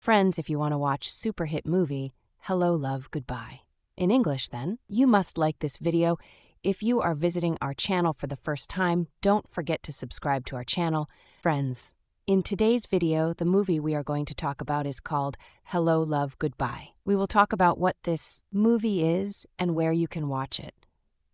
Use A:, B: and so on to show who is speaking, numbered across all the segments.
A: Friends, if you want to watch super hit movie, Hello, Love, Goodbye. In English, then, you must like this video. If you are visiting our channel for the first time, don't forget to subscribe to our channel. Friends, in today's video, the movie we are going to talk about is called Hello, Love, Goodbye. We will talk about what this movie is and where you can watch it.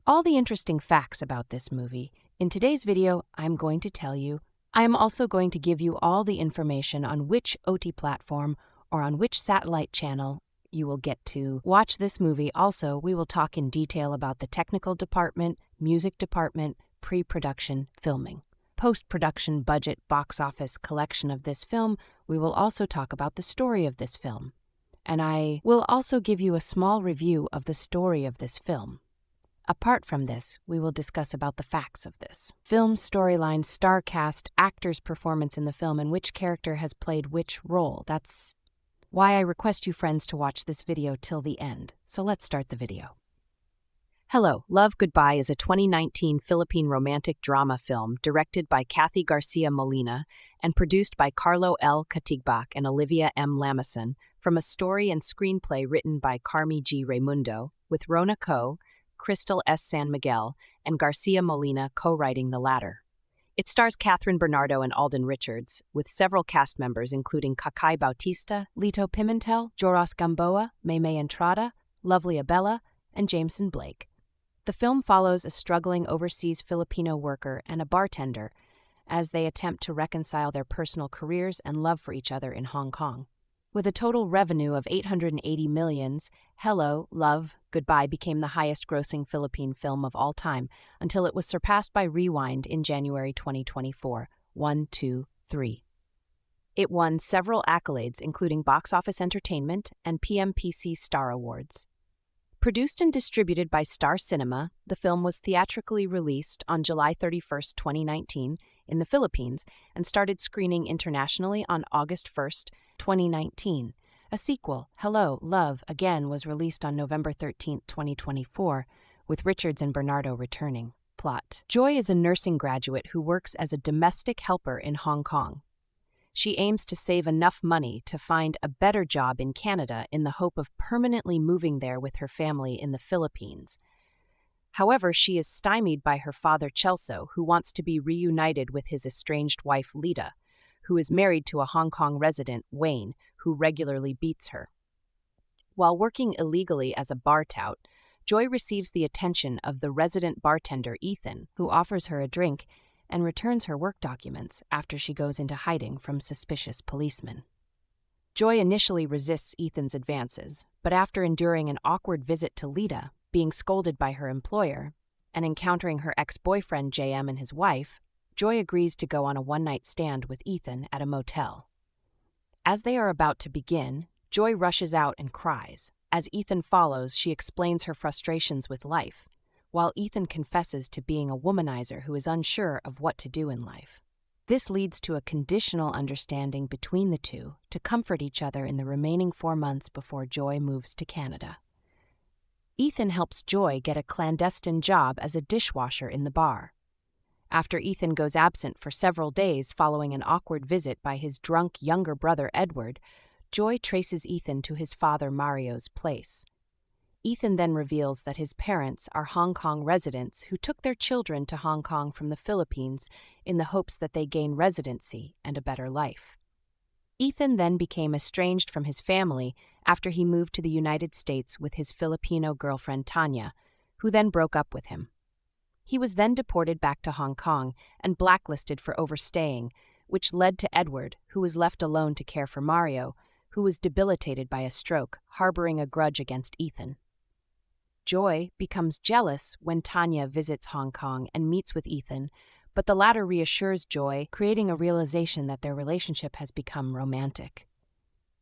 A: All the interesting facts about this movie. In today's video, I'm going to tell you. I am also going to give you all the information on which OT platform or on which satellite channel you will get to watch this movie. Also, we will talk in detail about the technical department, music department, pre-production, filming, post-production, budget, box office, collection of this film. We will also talk about the story of this film. And I will also give you a small review of the story of this film. Apart from this, we will discuss about the facts of this film, storyline, star cast, actors' performance in the film, and which character has played which role. That's why I request you friends to watch this video till the end. So let's start the video. Hello, Love, Goodbye is a 2019 Philippine romantic drama film directed by Cathy Garcia-Molina and produced by Carlo L. Katigbak and Olivia M. Lamason from a story and screenplay written by Carmi G. Raymundo, with Rona Co., Crystal S. San Miguel, and Garcia-Molina co-writing the latter. It stars Kathryn Bernardo and Alden Richards, with several cast members including Kakai Bautista, Lito Pimentel, Joros Gamboa, Maymay Entrada, Lovely Abella, and Jameson Blake. The film follows a struggling overseas Filipino worker and a bartender as they attempt to reconcile their personal careers and love for each other in Hong Kong. With a total revenue of $880 million, Hello, Love, Goodbye became the highest-grossing Philippine film of all time until it was surpassed by Rewind in January 2024, 1, 2, 3. It won several accolades including Box Office Entertainment and PMPC Star Awards. Produced and distributed by Star Cinema, the film was theatrically released on July 31, 2019, in the Philippines and started screening internationally on August 1, 2019. A sequel, Hello, Love, Again, was released on November 13, 2024, with Richards and Bernardo returning. Plot. Joy is a nursing graduate who works as a domestic helper in Hong Kong. She aims to save enough money to find a better job in Canada in the hope of permanently moving there with her family in the Philippines. However, she is stymied by her father Chelso, who wants to be reunited with his estranged wife Lita, who is married to a Hong Kong resident, Wayne, who regularly beats her. While working illegally as a bar tout, Joy receives the attention of the resident bartender Ethan, who offers her a drink and returns her work documents after she goes into hiding from suspicious policemen. Joy initially resists Ethan's advances, but after enduring an awkward visit to Lita, being scolded by her employer, and encountering her ex-boyfriend JM and his wife, Joy agrees to go on a one-night stand with Ethan at a motel. As they are about to begin, Joy rushes out and cries. As Ethan follows, she explains her frustrations with life, while Ethan confesses to being a womanizer who is unsure of what to do in life. This leads to a conditional understanding between the two to comfort each other in the remaining 4 months before Joy moves to Canada. Ethan helps Joy get a clandestine job as a dishwasher in the bar. After Ethan goes absent for several days following an awkward visit by his drunk younger brother Edward, Joy traces Ethan to his father Mario's place. Ethan then reveals that his parents are Hong Kong residents who took their children to Hong Kong from the Philippines in the hopes that they gain residency and a better life. Ethan then became estranged from his family after he moved to the United States with his Filipino girlfriend Tanya, who then broke up with him. He was then deported back to Hong Kong and blacklisted for overstaying, which led to Edward, who was left alone to care for Mario, who was debilitated by a stroke, harboring a grudge against Ethan. Joy becomes jealous when Tanya visits Hong Kong and meets with Ethan, but the latter reassures Joy, creating a realization that their relationship has become romantic.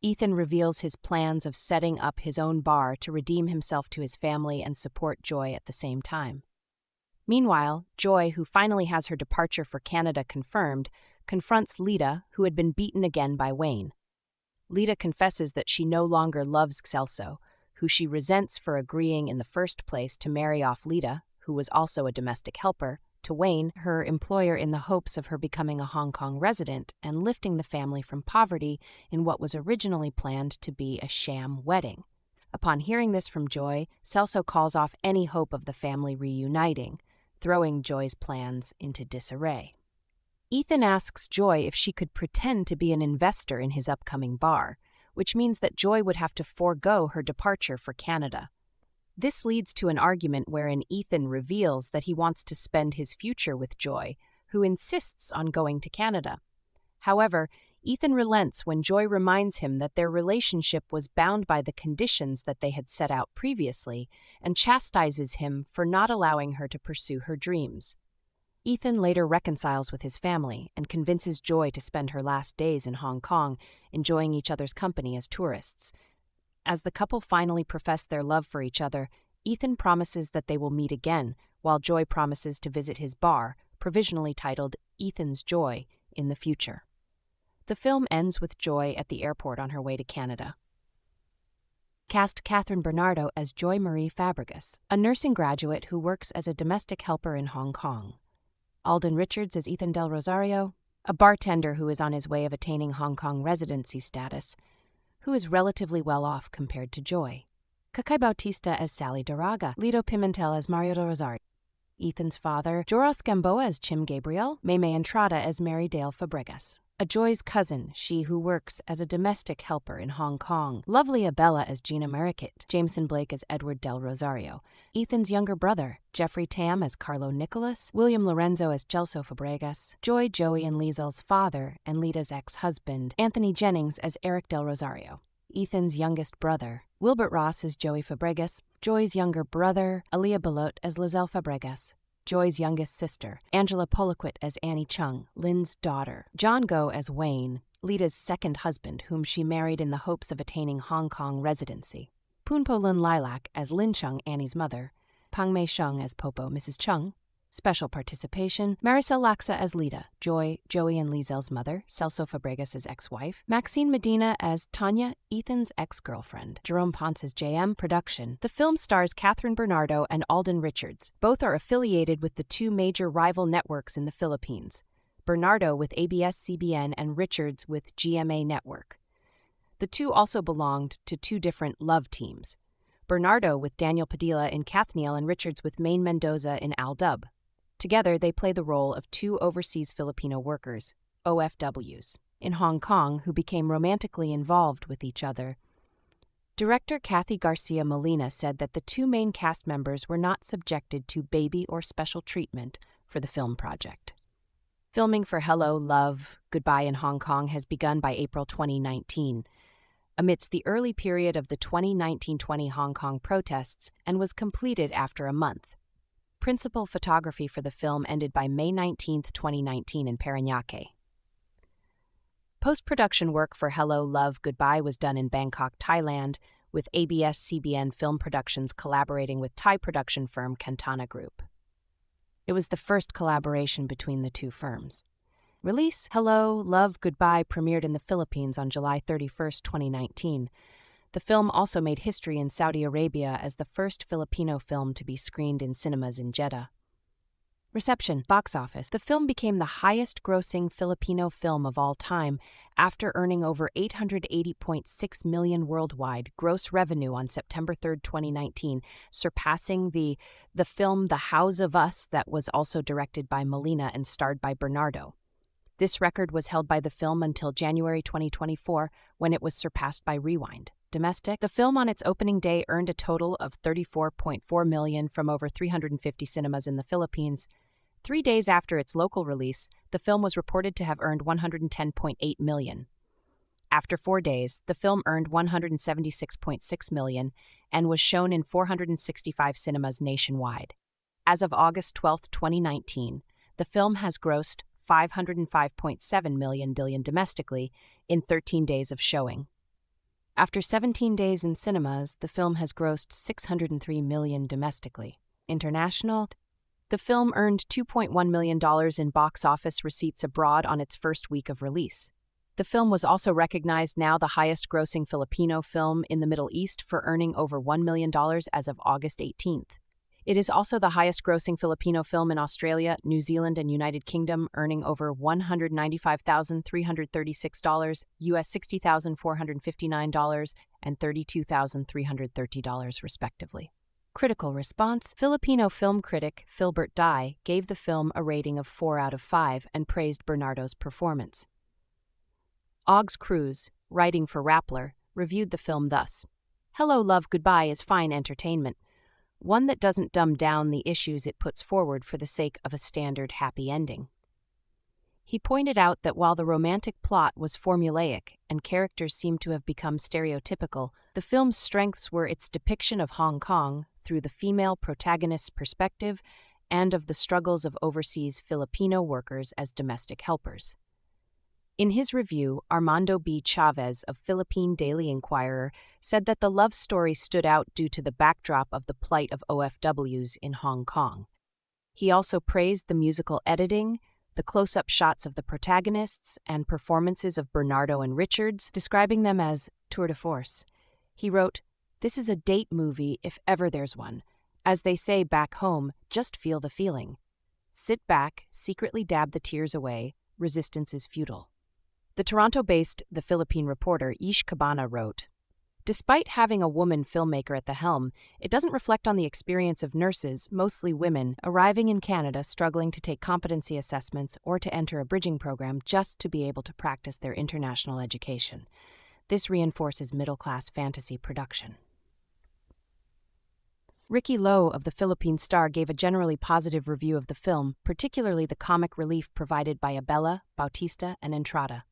A: Ethan reveals his plans of setting up his own bar to redeem himself to his family and support Joy at the same time. Meanwhile, Joy, who finally has her departure for Canada confirmed, confronts Lita, who had been beaten again by Wayne. Lita confesses that she no longer loves Celso, who she resents for agreeing in the first place to marry off Lita, who was also a domestic helper, to Wayne, her employer, in the hopes of her becoming a Hong Kong resident and lifting the family from poverty in what was originally planned to be a sham wedding. Upon hearing this from Joy, Celso calls off any hope of the family reuniting, throwing Joy's plans into disarray. Ethan asks Joy if she could pretend to be an investor in his upcoming bar, which means that Joy would have to forego her departure for Canada. This leads to an argument wherein Ethan reveals that he wants to spend his future with Joy, who insists on going to Canada. However, Ethan relents when Joy reminds him that their relationship was bound by the conditions that they had set out previously and chastises him for not allowing her to pursue her dreams. Ethan later reconciles with his family and convinces Joy to spend her last days in Hong Kong, enjoying each other's company as tourists. As the couple finally profess their love for each other, Ethan promises that they will meet again, while Joy promises to visit his bar, provisionally titled Ethan's Joy, in the future. The film ends with Joy at the airport on her way to Canada. Cast Kathryn Bernardo as Joy Marie Fabregas, a nursing graduate who works as a domestic helper in Hong Kong. Alden Richards as Ethan Del Rosario, a bartender who is on his way of attaining Hong Kong residency status, who is relatively well off compared to Joy. Kakai Bautista as Sally Daraga, Lido Pimentel as Mario de Rosario, Ethan's father, Joros Gamboa as Chim Gabriel, Maymay Entrada as Mary Dale Fabregas. A Joy's cousin, she who works as a domestic helper in Hong Kong, Lovely Abella as Gina Marikit, Jameson Blake as Edward Del Rosario, Ethan's younger brother, Jeffrey Tam as Carlo Nicholas, William Lorenzo as Celso Fabregas, Joy, Joey, and Liesel's father and Lita's ex-husband, Anthony Jennings as Eric Del Rosario, Ethan's youngest brother, Wilbert Ross as Joey Fabregas, Joy's younger brother, Aaliyah Belot as Lizelle Fabregas, Joy's youngest sister, Angela Poliquit as Annie Chung, Lynn's daughter, John Go as Wayne, Lita's second husband, whom she married in the hopes of attaining Hong Kong residency, Poonpo Lun Lilac as Lin Chung, Annie's mother, Pang Mei Sheng as Popo, Mrs. Chung. Special participation, Maricel Laxa as Lita, Joy, Joey and Liesel's mother, Celso Fabregas' ex-wife, Maxine Medina as Tanya, Ethan's ex-girlfriend, Jerome Ponce as JM. Production. The film stars Kathryn Bernardo and Alden Richards. Both are affiliated with the two major rival networks in the Philippines, Bernardo with ABS-CBN and Richards with GMA Network. The two also belonged to two different love teams, Bernardo with Daniel Padilla in Kathniel and Richards with Maine Mendoza in Al Dub. Together, they play the role of two overseas Filipino workers, OFWs, in Hong Kong who became romantically involved with each other. Director Cathy Garcia-Molina said that the two main cast members were not subjected to baby or special treatment for the film project. Filming for Hello, Love, Goodbye in Hong Kong has begun by April 2019, amidst the early period of the 2019-20 Hong Kong protests, and was completed after a month. Principal photography for the film ended by May 19, 2019 in Parañaque. Post-production work for Hello, Love, Goodbye was done in Bangkok, Thailand, with ABS-CBN Film Productions collaborating with Thai production firm Cantana Group. It was the first collaboration between the two firms. Release Hello, Love, Goodbye premiered in the Philippines on July 31, 2019. The film also made history in Saudi Arabia as the first Filipino film to be screened in cinemas in Jeddah. Reception. Box office. The film became the highest-grossing Filipino film of all time after earning over $880.6 million worldwide gross revenue on September 3, 2019, surpassing the film The Hows of Us that was also directed by Molina and starred by Bernardo. This record was held by the film until January 2024, when it was surpassed by Rewind. Domestic. The film on its opening day earned a total of $34.4 million from over 350 cinemas in the Philippines. 3 days after its local release, the film was reported to have earned $110.8 million. After 4 days, the film earned $176.6 million and was shown in 465 cinemas nationwide. As of August 12, 2019, the film has grossed $505.7 million domestically in 13 days of showing. After 17 days in cinemas, the film has grossed $603 million domestically. International. The film earned $2.1 million in box office receipts abroad on its first week of release. The film was also recognized now the highest-grossing Filipino film in the Middle East for earning over $1 million as of August 18th. It is also the highest-grossing Filipino film in Australia, New Zealand, and United Kingdom, earning over $195,336, US $60,459, and $32,330, respectively. Critical response: Filipino film critic Philbert Dai gave the film a rating of 4 out of 5 and praised Bernardo's performance. Augs Cruz, writing for Rappler, reviewed the film thus: Hello, Love, Goodbye is fine entertainment, one that doesn't dumb down the issues it puts forward for the sake of a standard happy ending. He pointed out that while the romantic plot was formulaic and characters seemed to have become stereotypical, the film's strengths were its depiction of Hong Kong through the female protagonist's perspective and of the struggles of overseas Filipino workers as domestic helpers. In his review, Armando B. Chavez of Philippine Daily Inquirer said that the love story stood out due to the backdrop of the plight of OFWs in Hong Kong. He also praised the musical editing, the close-up shots of the protagonists, and performances of Bernardo and Richards, describing them as tour de force. He wrote, "This is a date movie if ever there's one. As they say back home, just feel the feeling. Sit back, secretly dab the tears away, resistance is futile." The Toronto-based The Philippine Reporter Ish Cabana wrote, "Despite having a woman filmmaker at the helm, it doesn't reflect on the experience of nurses, mostly women, arriving in Canada struggling to take competency assessments or to enter a bridging program just to be able to practice their international education. This reinforces middle-class fantasy production." Ricky Lowe of the Philippine Star gave a generally positive review of the film, particularly the comic relief provided by Abela, Bautista, and Entrada.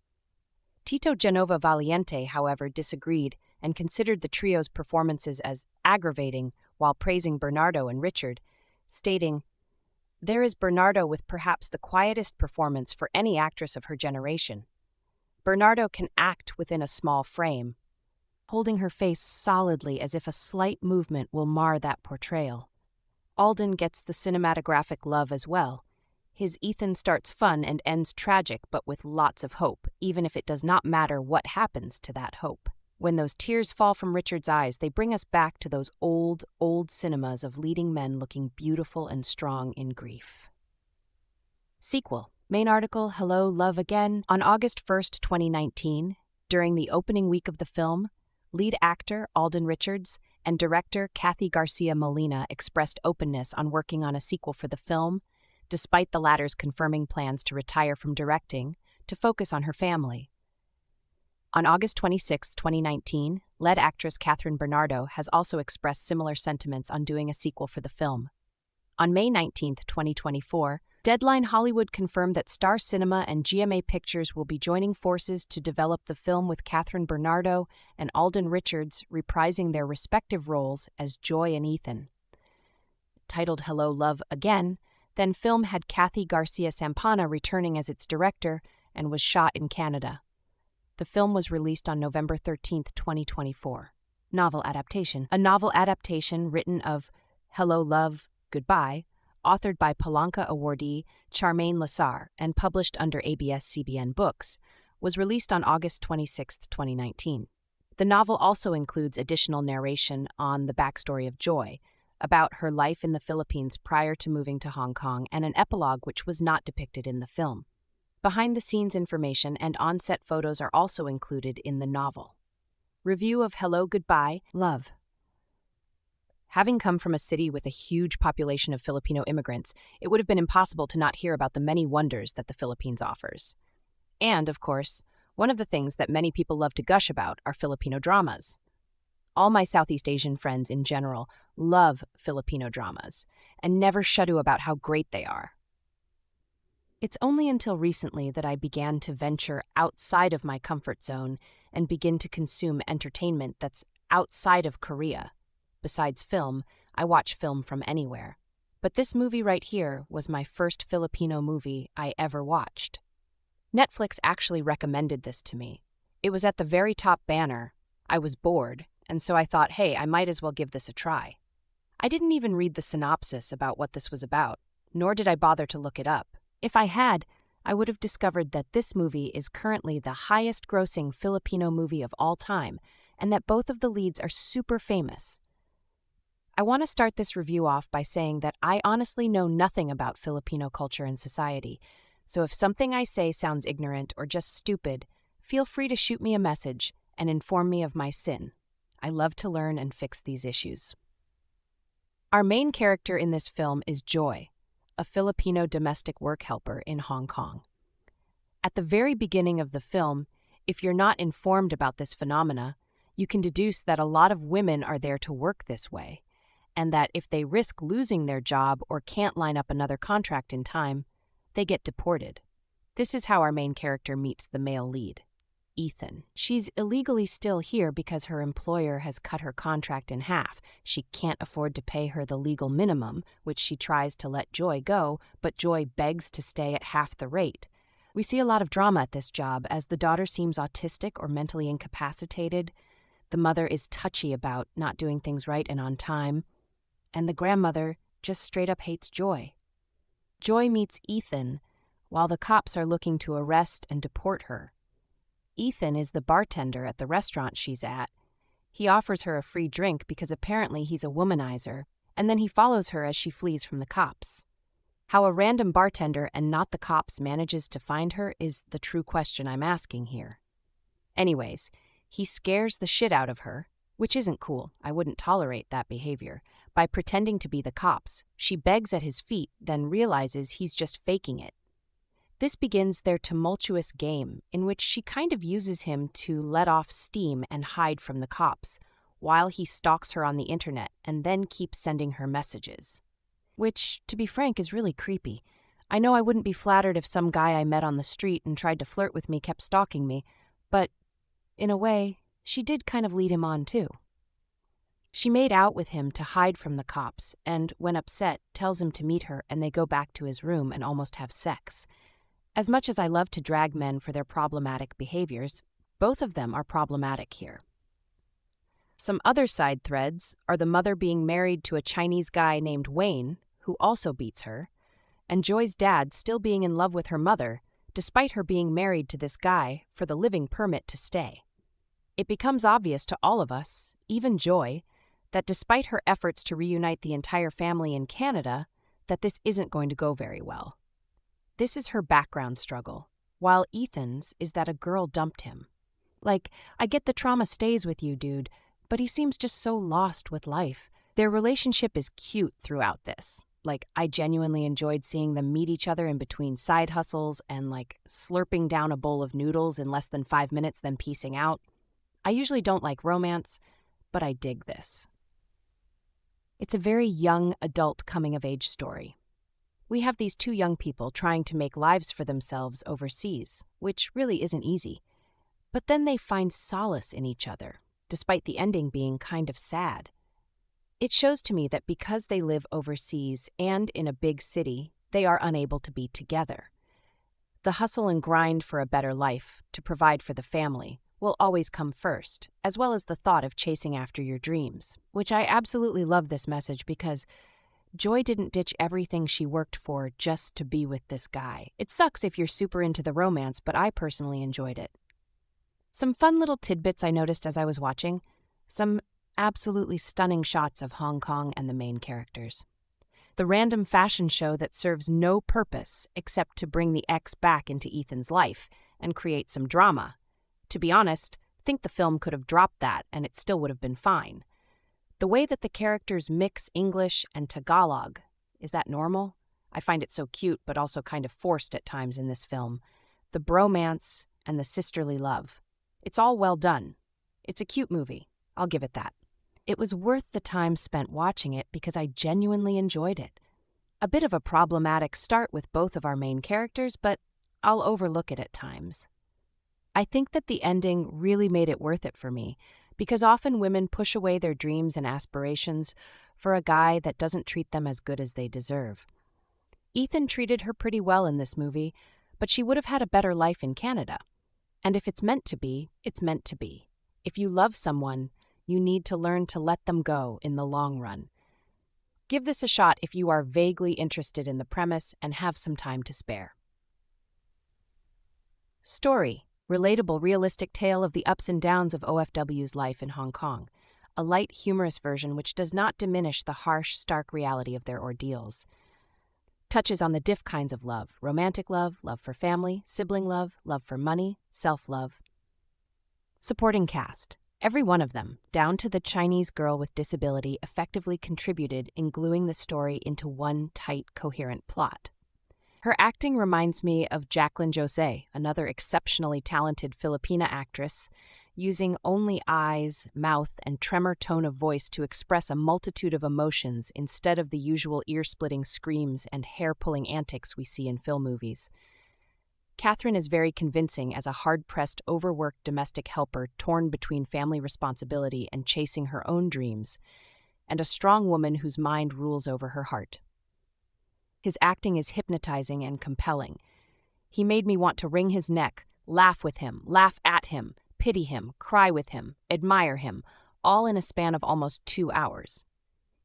A: Tito Genova Valiente, however, disagreed and considered the trio's performances as aggravating while praising Bernardo and Richard, stating, "There is Bernardo with perhaps the quietest performance for any actress of her generation. Bernardo can act within a small frame, holding her face solidly as if a slight movement will mar that portrayal. Alden gets the cinematographic love as well. His Ethan starts fun and ends tragic but with lots of hope, even if it does not matter what happens to that hope. When those tears fall from Richard's eyes, they bring us back to those old cinemas of leading men looking beautiful and strong in grief." Sequel. Main article, Hello, Love Again. On August 1st, 2019, during the opening week of the film, lead actor Alden Richards and director Cathy Garcia-Molina expressed openness on working on a sequel for the film, despite the latter's confirming plans to retire from directing to focus on her family. On August 26, 2019, lead actress Kathryn Bernardo has also expressed similar sentiments on doing a sequel for the film. On May 19, 2024, Deadline Hollywood confirmed that Star Cinema and GMA Pictures will be joining forces to develop the film with Kathryn Bernardo and Alden Richards reprising their respective roles as Joy and Ethan. Titled Hello, Love Again, then film had Cathy Garcia-Sampana returning as its director and was shot in Canada. The film was released on November 13, 2024. Novel adaptation. A novel adaptation written of Hello, Love, Goodbye, authored by Palanca awardee Charmaine Lassar and published under ABS-CBN Books, was released on August 26, 2019. The novel also includes additional narration on the backstory of Joy, about her life in the Philippines prior to moving to Hong Kong, and an epilogue which was not depicted in the film. Behind-the-scenes information and on-set photos are also included in the novel. Review of Hello, Goodbye, Love. Having come from a city with a huge population of Filipino immigrants, it would have been impossible to not hear about the many wonders that the Philippines offers. And, of course, one of the things that many people love to gush about are Filipino dramas. All my Southeast Asian friends in general love Filipino dramas and never shudder about how great they are. It's only until recently that I began to venture outside of my comfort zone and begin to consume entertainment that's outside of Korea. Besides film, I watch film from anywhere. But this movie right here was my first Filipino movie I ever watched. Netflix actually recommended this to me. It was at the very top banner. I was bored, and so I thought, hey, I might as well give this a try. I didn't even read the synopsis about what this was about, nor did I bother to look it up. If I had, I would have discovered that this movie is currently the highest-grossing Filipino movie of all time, and that both of the leads are super famous. I want to start this review off by saying that I honestly know nothing about Filipino culture and society, so if something I say sounds ignorant or just stupid, feel free to shoot me a message and inform me of my sin. I love to learn and fix these issues. Our main character in this film is Joy, a Filipino domestic work helper in Hong Kong. At the very beginning of the film, if you're not informed about this phenomena, you can deduce that a lot of women are there to work this way, and that if they risk losing their job or can't line up another contract in time, they get deported. This is how our main character meets the male lead, Ethan. She's illegally still here because her employer has cut her contract in half. She can't afford to pay her the legal minimum, which she tries to let Joy go, but Joy begs to stay at half the rate. We see a lot of drama at this job as the daughter seems autistic or mentally incapacitated, the mother is touchy about not doing things right and on time, and the grandmother just straight up hates Joy. Joy meets Ethan while the cops are looking to arrest and deport her. Ethan is the bartender at the restaurant she's at. He offers her a free drink because apparently he's a womanizer, and then he follows her as she flees from the cops. How a random bartender and not the cops manages to find her is the true question I'm asking here. Anyways, he scares the shit out of her, which isn't cool. I wouldn't tolerate that behavior. By pretending to be the cops, she begs at his feet, then realizes he's just faking it. This begins their tumultuous game, in which she kind of uses him to let off steam and hide from the cops, while he stalks her on the internet and then keeps sending her messages. Which, to be frank, is really creepy. I know I wouldn't be flattered if some guy I met on the street and tried to flirt with me kept stalking me, but, in a way, she did kind of lead him on too. She made out with him to hide from the cops and, when upset, tells him to meet her and they go back to his room and almost have sex. As much as I love to drag men for their problematic behaviors, both of them are problematic here. Some other side threads are the mother being married to a Chinese guy named Wayne, who also beats her, and Joy's dad still being in love with her mother, despite her being married to this guy for the living permit to stay. It becomes obvious to all of us, even Joy, that despite her efforts to reunite the entire family in Canada, that this isn't going to go very well. This is her background struggle, while Ethan's is that a girl dumped him. Like, I get the trauma stays with you, dude, but he seems just so lost with life. Their relationship is cute throughout this. Like, I genuinely enjoyed seeing them meet each other in between side hustles and, slurping down a bowl of noodles in less than 5 minutes, then piecing out. I usually don't like romance, but I dig this. It's a very young adult coming-of-age story. We have these two young people trying to make lives for themselves overseas, which really isn't easy. But then they find solace in each other, despite the ending being kind of sad. It shows to me that because they live overseas and in a big city, they are unable to be together. The hustle and grind for a better life, to provide for the family, will always come first, as well as the thought of chasing after your dreams, which I absolutely love this message because Joy didn't ditch everything she worked for just to be with this guy. It sucks if you're super into the romance, but I personally enjoyed it. Some fun little tidbits I noticed as I was watching. Some absolutely stunning shots of Hong Kong and the main characters. The random fashion show that serves no purpose except to bring the ex back into Ethan's life and create some drama. To be honest, I think the film could have dropped that and it still would have been fine. The way that the characters mix English and Tagalog, is that normal? I find it so cute but also kind of forced at times in this film. The bromance and the sisterly love. It's all well done. It's a cute movie. I'll give it that. It was worth the time spent watching it because I genuinely enjoyed it. A bit of a problematic start with both of our main characters, but I'll overlook it at times. I think that the ending really made it worth it for me, because often women push away their dreams and aspirations for a guy that doesn't treat them as good as they deserve. Ethan treated her pretty well in this movie, but she would have had a better life in Canada. And if it's meant to be, it's meant to be. If you love someone, you need to learn to let them go in the long run. Give this a shot if you are vaguely interested in the premise and have some time to spare. Story. Relatable, realistic tale of the ups and downs of OFW's life in Hong Kong. a light, humorous version which does not diminish the harsh, stark reality of their ordeals. Touches on the diff kinds of love: romantic love, love for family, sibling love, love for money, self-love. Supporting cast. Every one of them, down to the Chinese girl with disability, effectively contributed in gluing the story into one tight, coherent plot. Her acting reminds me of Jacqueline Jose, another exceptionally talented Filipina actress, using only eyes, mouth, and tremor tone of voice to express a multitude of emotions instead of the usual ear-splitting screams and hair-pulling antics we see in film movies. Kathryn is very convincing as a hard-pressed, overworked domestic helper torn between family responsibility and chasing her own dreams, and a strong woman whose mind rules over her heart. His acting is hypnotizing and compelling. He made me want to wring his neck, laugh with him, laugh at him, pity him, cry with him, admire him, all in a span of almost 2 hours.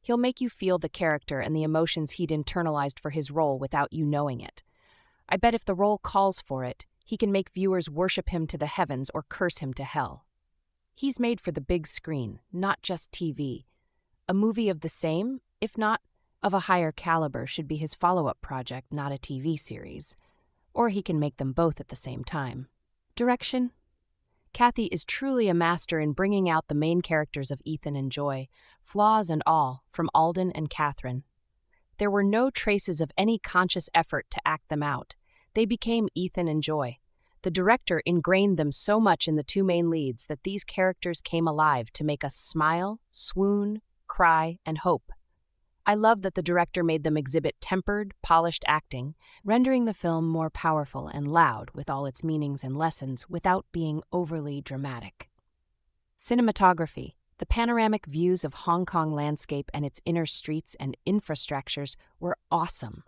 A: He'll make you feel the character and the emotions he'd internalized for his role without you knowing it. I bet if the role calls for it, he can make viewers worship him to the heavens or curse him to hell. He's made for the big screen, not just TV. A movie of the same, if not of a higher caliber, should be his follow-up project, not a TV series. Or he can make them both at the same time. Direction? Cathy is truly a master in bringing out the main characters of Ethan and Joy, flaws and all, from Alden and Kathryn. There were no traces of any conscious effort to act them out. They became Ethan and Joy. The director ingrained them so much in the two main leads that these characters came alive to make us smile, swoon, cry, and hope. I love that the director made them exhibit tempered, polished acting, rendering the film more powerful and loud with all its meanings and lessons without being overly dramatic. Cinematography. The panoramic views of Hong Kong landscape and its inner streets and infrastructures were awesome.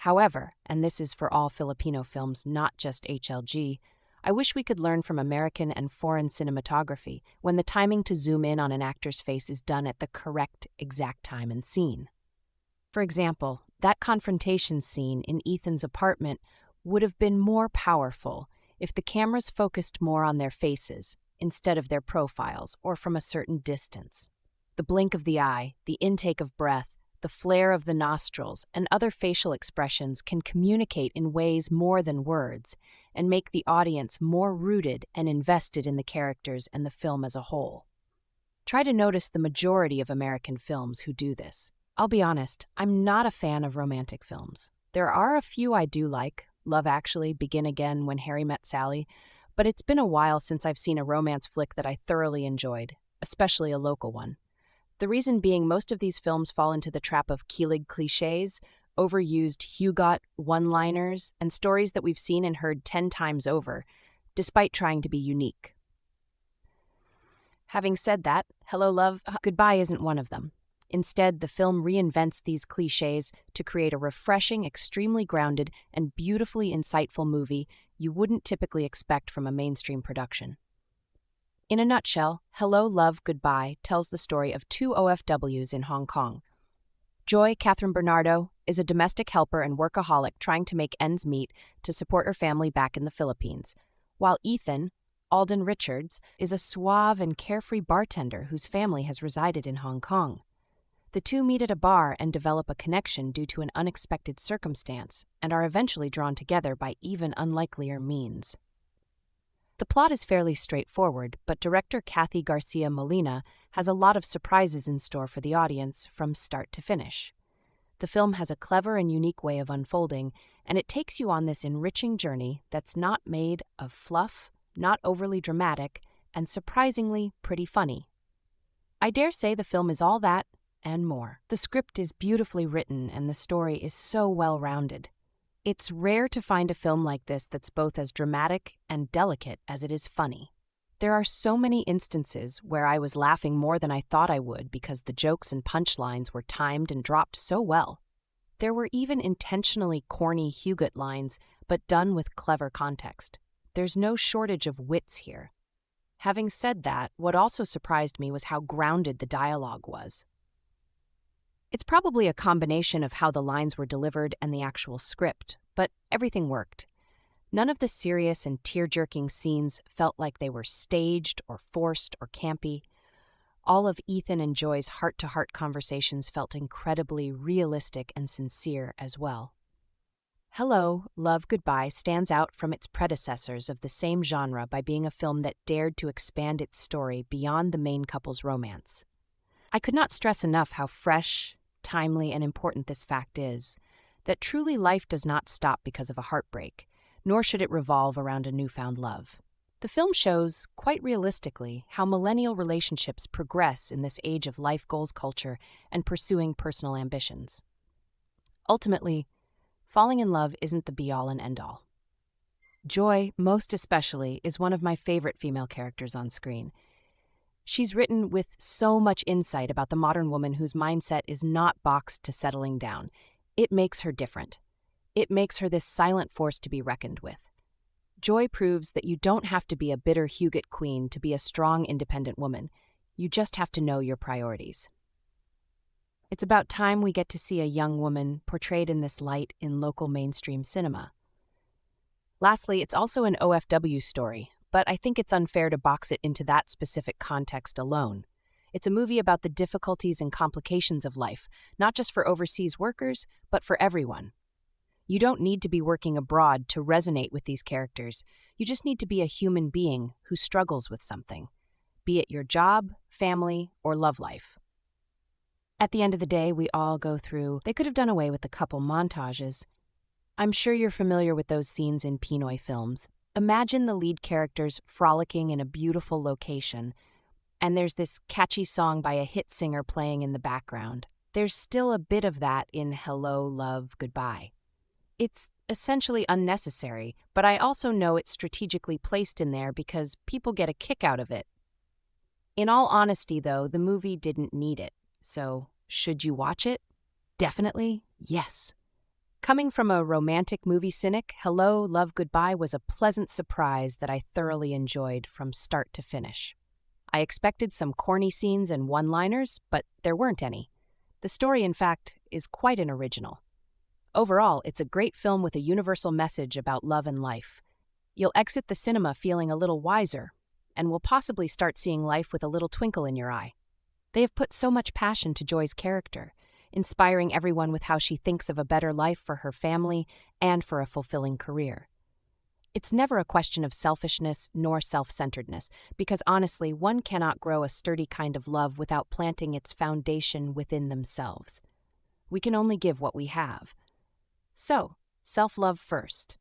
A: However, and this is for all Filipino films, not just HLG, I wish we could learn from American and foreign cinematography when the timing to zoom in on an actor's face is done at the correct, exact time and scene. For example, that confrontation scene in Ethan's apartment would have been more powerful if the cameras focused more on their faces instead of their profiles or from a certain distance. The blink of the eye, the intake of breath, the flare of the nostrils, and other facial expressions can communicate in ways more than words and make the audience more rooted and invested in the characters and the film as a whole. Try to notice the majority of American films who do this. I'll be honest, I'm not a fan of romantic films. There are a few I do like, Love Actually, Begin Again, When Harry Met Sally, but it's been a while since I've seen a romance flick that I thoroughly enjoyed, especially a local one. The reason being most of these films fall into the trap of Kilig cliches, overused Hugot one-liners, and stories that we've seen and heard 10 times over, despite trying to be unique. Having said that, Hello, Love, Goodbye isn't one of them. Instead, the film reinvents these cliches to create a refreshing, extremely grounded, and beautifully insightful movie you wouldn't typically expect from a mainstream production. In a nutshell, Hello, Love, Goodbye tells the story of two OFWs in Hong Kong. Joy, Kathryn Bernardo, is a domestic helper and workaholic trying to make ends meet to support her family back in the Philippines, while Ethan, Alden Richards, is a suave and carefree bartender whose family has resided in Hong Kong. The two meet at a bar and develop a connection due to an unexpected circumstance and are eventually drawn together by even unlikelier means. The plot is fairly straightforward, but director Cathy Garcia-Molina has a lot of surprises in store for the audience from start to finish. The film has a clever and unique way of unfolding, and it takes you on this enriching journey that's not made of fluff, not overly dramatic, and surprisingly pretty funny. I dare say the film is all that and more. The script is beautifully written and the story is so well-rounded. It's rare to find a film like this that's both as dramatic and delicate as it is funny. There are so many instances where I was laughing more than I thought I would because the jokes and punchlines were timed and dropped so well. There were even intentionally corny Hugot lines, but done with clever context. There's no shortage of wits here. Having said that, what also surprised me was how grounded the dialogue was. It's probably a combination of how the lines were delivered and the actual script, but everything worked. None of the serious and tear-jerking scenes felt like they were staged or forced or campy. All of Ethan and Joy's heart-to-heart conversations felt incredibly realistic and sincere as well. Hello, Love, Goodbye stands out from its predecessors of the same genre by being a film that dared to expand its story beyond the main couple's romance. I could not stress enough how fresh, timely, and important this fact is, that truly life does not stop because of a heartbreak, nor should it revolve around a newfound love. The film shows, quite realistically, how millennial relationships progress in this age of life goals culture and pursuing personal ambitions. Ultimately, falling in love isn't the be-all and end-all. Joy, most especially, is one of my favorite female characters on screen. She's written with so much insight about the modern woman whose mindset is not boxed to settling down. It makes her different. It makes her this silent force to be reckoned with. Joy proves that you don't have to be a bitter Hugot queen to be a strong, independent woman. You just have to know your priorities. It's about time we get to see a young woman portrayed in this light in local mainstream cinema. Lastly, it's also an OFW story, but I think it's unfair to box it into that specific context alone. It's a movie about the difficulties and complications of life, not just for overseas workers, but for everyone. You don't need to be working abroad to resonate with these characters. You just need to be a human being who struggles with something, be it your job, family, or love life. At the end of the day, we all go through. They could have done away with the couple montages. I'm sure you're familiar with those scenes in Pinoy films. Imagine the lead characters frolicking in a beautiful location, and there's this catchy song by a hit singer playing in the background. There's still a bit of that in Hello, Love, Goodbye. It's essentially unnecessary, but I also know it's strategically placed in there because people get a kick out of it. In all honesty, though, the movie didn't need it. So, should you watch it? Definitely, yes. Coming from a romantic movie cynic, Hello, Love, Goodbye was a pleasant surprise that I thoroughly enjoyed from start to finish. I expected some corny scenes and one-liners, but there weren't any. The story, in fact, is quite an original. Overall, it's a great film with a universal message about love and life. You'll exit the cinema feeling a little wiser, and will possibly start seeing life with a little twinkle in your eye. They have put so much passion to Joy's character, inspiring everyone with how she thinks of a better life for her family and for a fulfilling career. It's never a question of selfishness nor self-centeredness, because honestly, one cannot grow a sturdy kind of love without planting its foundation within themselves. We can only give what we have. So, self-love first.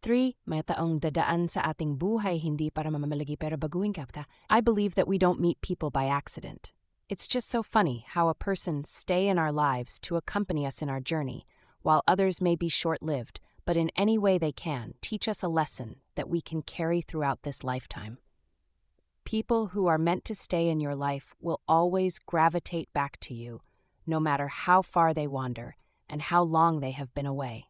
A: 3. May taong dadaan sa ating buhay hindi para mamamalagi pero baguhin ka. I believe that we don't meet people by accident. It's just so funny how a person stay in our lives to accompany us in our journey, while others may be short-lived, but in any way they can, teach us a lesson that we can carry throughout this lifetime. People who are meant to stay in your life will always gravitate back to you, no matter how far they wander and how long they have been away.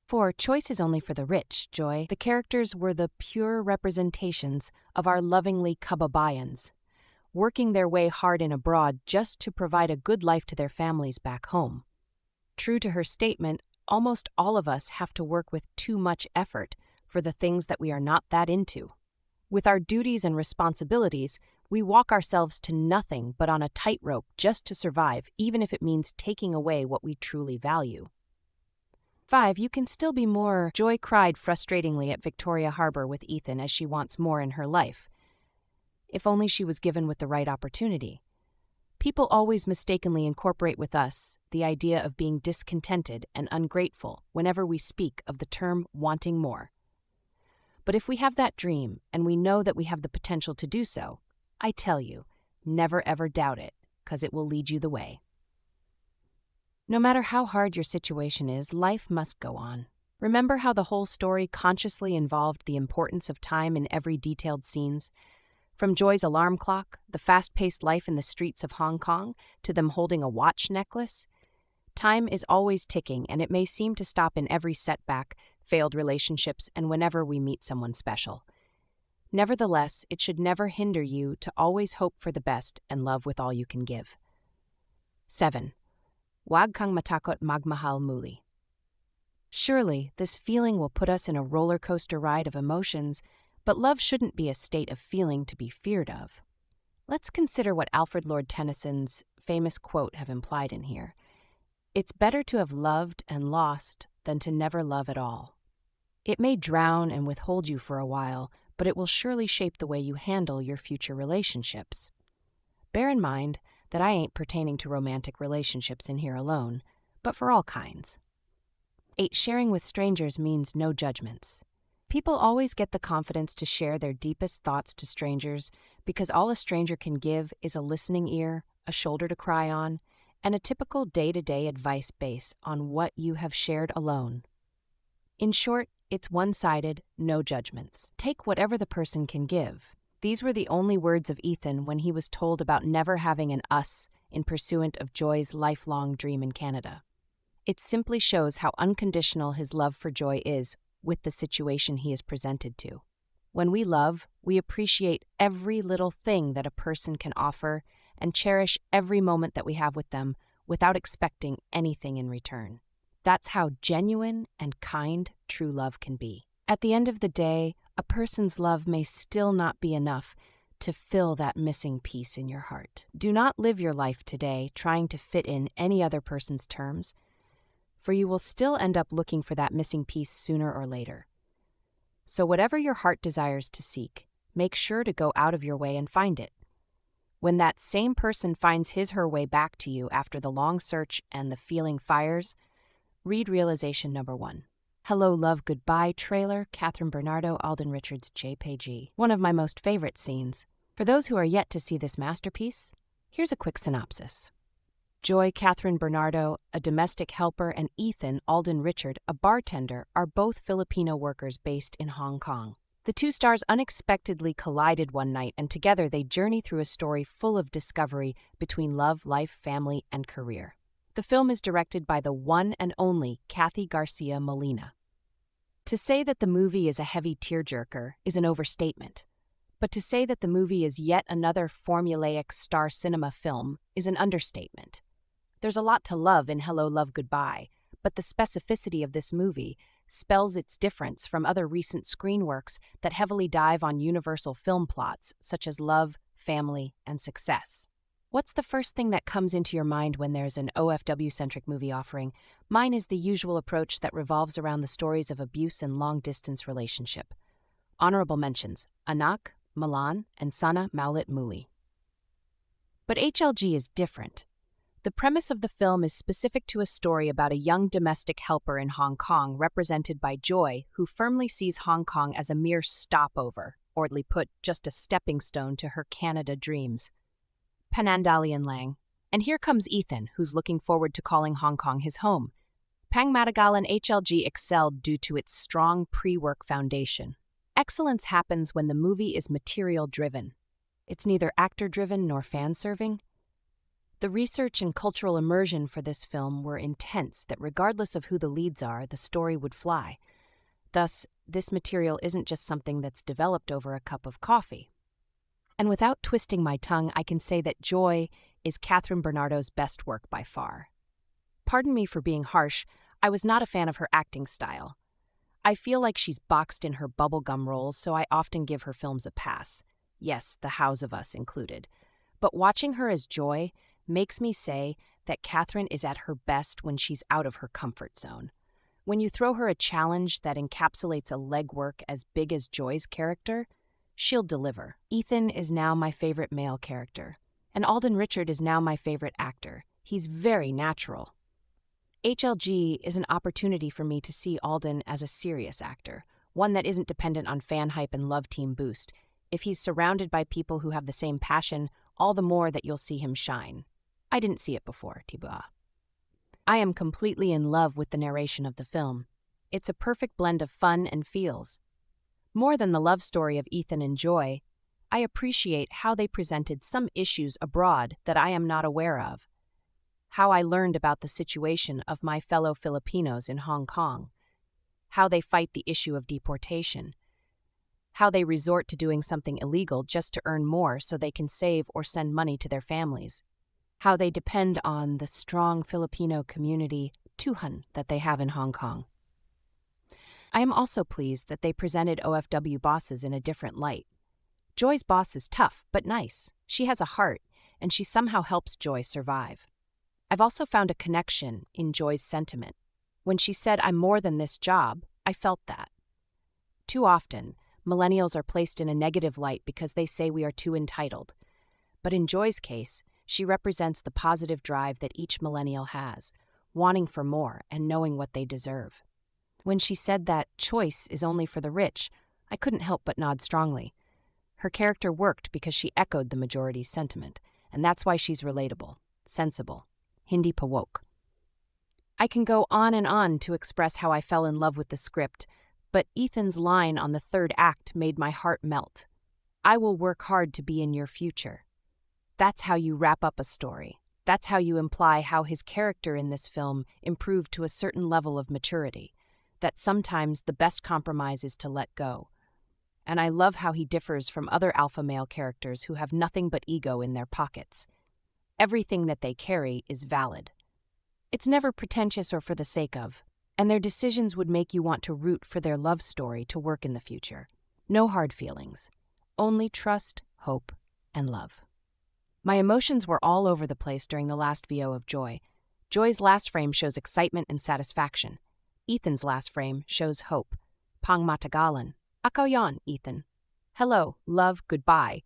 A: 4. Choice is only for the rich, Joy. The characters were the pure representations of our lovingly kababayans, working their way hard and abroad just to provide a good life to their families back home. True to her statement, almost all of us have to work with too much effort for the things that we are not that into. With our duties and responsibilities, we walk ourselves to nothing but on a tightrope just to survive, even if it means taking away what we truly value. 5. You can still be more. Joy cried frustratingly at Victoria Harbor with Ethan as she wants more in her life. If only she was given with the right opportunity. People always mistakenly incorporate with us the idea of being discontented and ungrateful whenever we speak of the term wanting more. But if we have that dream and we know that we have the potential to do so, I tell you, never ever doubt it, because it will lead you the way. No matter how hard your situation is, life must go on. Remember how the whole story consciously involved the importance of time in every detailed scenes? From Joy's alarm clock, the fast-paced life in the streets of Hong Kong, to them holding a watch necklace. Time is always ticking, and it may seem to stop in every setback, failed relationships, and whenever we meet someone special. Nevertheless, it should never hinder you to always hope for the best and love with all you can give. 7. Wag kang matakot magmahal muli. Surely, this feeling will put us in a roller coaster ride of emotions, but love shouldn't be a state of feeling to be feared of. Let's consider what Alfred Lord Tennyson's famous quote have implied in here. It's better to have loved and lost than to never love at all. It may drown and withhold you for a while, but it will surely shape the way you handle your future relationships. Bear in mind that I ain't pertaining to romantic relationships in here alone, but for all kinds. 8. Sharing with strangers means no judgments. People always get the confidence to share their deepest thoughts to strangers because all a stranger can give is a listening ear, a shoulder to cry on, and a typical day-to-day advice base on what you have shared alone. In short, it's one-sided, no judgments. Take whatever the person can give. These were the only words of Ethan when he was told about never having an us in pursuit of Joy's lifelong dream in Canada. It simply shows how unconditional his love for Joy is with the situation he is presented to. When we love, we appreciate every little thing that a person can offer and cherish every moment that we have with them without expecting anything in return. That's how genuine and kind true love can be. At the end of the day, a person's love may still not be enough to fill that missing piece in your heart. Do not live your life today trying to fit in any other person's terms, for you will still end up looking for that missing piece sooner or later. So whatever your heart desires to seek, make sure to go out of your way and find it. When that same person finds his/her way back to you after the long search and the feeling fires, read realization number 1. Hello, Love, Goodbye trailer, Kathryn Bernardo, Alden Richards, JPG. One of my most favorite scenes. For those who are yet to see this masterpiece, here's a quick synopsis. Joy, Kathryn Bernardo, a domestic helper, and Ethan, Alden Richard, a bartender, are both Filipino workers based in Hong Kong. The two stars unexpectedly collided one night, and together they journey through a story full of discovery between love, life, family, and career. The film is directed by the one and only Cathy Garcia-Molina. To say that the movie is a heavy tearjerker is an overstatement, but to say that the movie is yet another formulaic star cinema film is an understatement. There's a lot to love in Hello, Love, Goodbye, but the specificity of this movie spells its difference from other recent screen works that heavily dive on universal film plots such as love, family, and success. What's the first thing that comes into your mind when there's an OFW-centric movie offering? Mine is the usual approach that revolves around the stories of abuse and long-distance relationship. Honorable mentions: Anak, Milan, and Sana Maulit Muli. But HLG is different. The premise of the film is specific to a story about a young domestic helper in Hong Kong represented by Joy, who firmly sees Hong Kong as a mere stopover, or put, just a stepping stone to her Canada dreams. Panandalian Lang. And here comes Ethan, who's looking forward to calling Hong Kong his home. Pang Matagal and HLG excelled due to its strong pre-work foundation. Excellence happens when the movie is material-driven. It's neither actor-driven nor fan-serving. The research and cultural immersion for this film were intense that regardless of who the leads are, the story would fly. Thus, this material isn't just something that's developed over a cup of coffee. And without twisting my tongue, I can say that Joy is Kathryn Bernardo's best work by far. Pardon me for being harsh, I was not a fan of her acting style. I feel like she's boxed in her bubblegum roles, so I often give her films a pass. Yes, The Hows of Us included. But watching her as Joy makes me say that Kathryn is at her best when she's out of her comfort zone. When you throw her a challenge that encapsulates a legwork as big as Joy's character, she'll deliver. Ethan is now my favorite male character, and Alden Richard is now my favorite actor. He's very natural. HLG is an opportunity for me to see Alden as a serious actor, one that isn't dependent on fan hype and love team boost. If he's surrounded by people who have the same passion, all the more that you'll see him shine. I didn't see it before, Tibua. I am completely in love with the narration of the film. It's a perfect blend of fun and feels. More than the love story of Ethan and Joy, I appreciate how they presented some issues abroad that I am not aware of. How I learned about the situation of my fellow Filipinos in Hong Kong. How they fight the issue of deportation. How they resort to doing something illegal just to earn more so they can save or send money to their families. How they depend on the strong Filipino community, Tuhan, that they have in Hong Kong. I am also pleased that they presented OFW bosses in a different light. Joy's boss is tough but nice. She has a heart, and she somehow helps Joy survive. I've also found a connection in Joy's sentiment. When she said, "I'm more than this job," I felt that. Too often, millennials are placed in a negative light because they say we are too entitled. But in Joy's case, she represents the positive drive that each millennial has, wanting for more and knowing what they deserve. When she said that choice is only for the rich, I couldn't help but nod strongly. Her character worked because she echoed the majority's sentiment, and that's why she's relatable, sensible, hindi pa woke. I can go on and on to express how I fell in love with the script, but Ethan's line on the third act made my heart melt. "I will work hard to be in your future." That's how you wrap up a story. That's how you imply how his character in this film improved to a certain level of maturity, that sometimes the best compromise is to let go. And I love how he differs from other alpha male characters who have nothing but ego in their pockets. Everything that they carry is valid. It's never pretentious or for the sake of, and their decisions would make you want to root for their love story to work in the future. No hard feelings. Only trust, hope, and love. My emotions were all over the place during the last VO of Joy. Joy's last frame shows excitement and satisfaction. Ethan's last frame shows hope. Pang matagalan. Akaw yon, Ethan. Hello, Love, Goodbye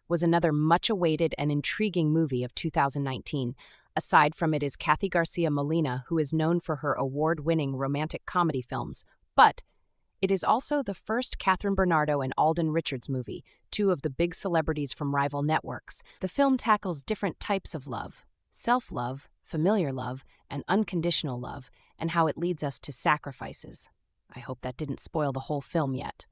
A: was another much-awaited and intriguing movie of 2019. Aside from it is Kathy Garcia-Molina, who is known for her award-winning romantic comedy films, but it is also the first Kathryn Bernardo and Alden Richards movie, two of the big celebrities from rival networks. The film tackles different types of love: self-love, familiar love, and unconditional love, and how it leads us to sacrifices. I hope that didn't spoil the whole film yet.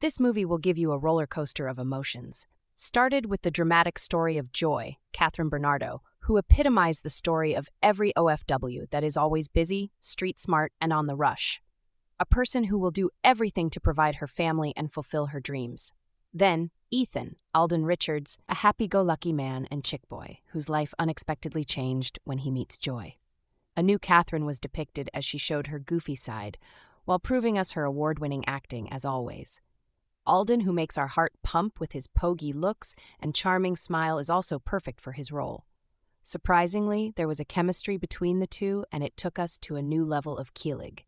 A: This movie will give you a roller coaster of emotions. Started with the dramatic story of Joy, Kathryn Bernardo, who epitomized the story of every OFW that is always busy, street smart, and on the rush. A person who will do everything to provide her family and fulfill her dreams. Then, Ethan, Alden Richards, a happy-go-lucky man and chick boy whose life unexpectedly changed when he meets Joy. A new Kathryn was depicted as she showed her goofy side, while proving us her award-winning acting as always. Alden, who makes our heart pump with his pogy looks and charming smile, is also perfect for his role. Surprisingly, there was a chemistry between the two, and it took us to a new level of kilig.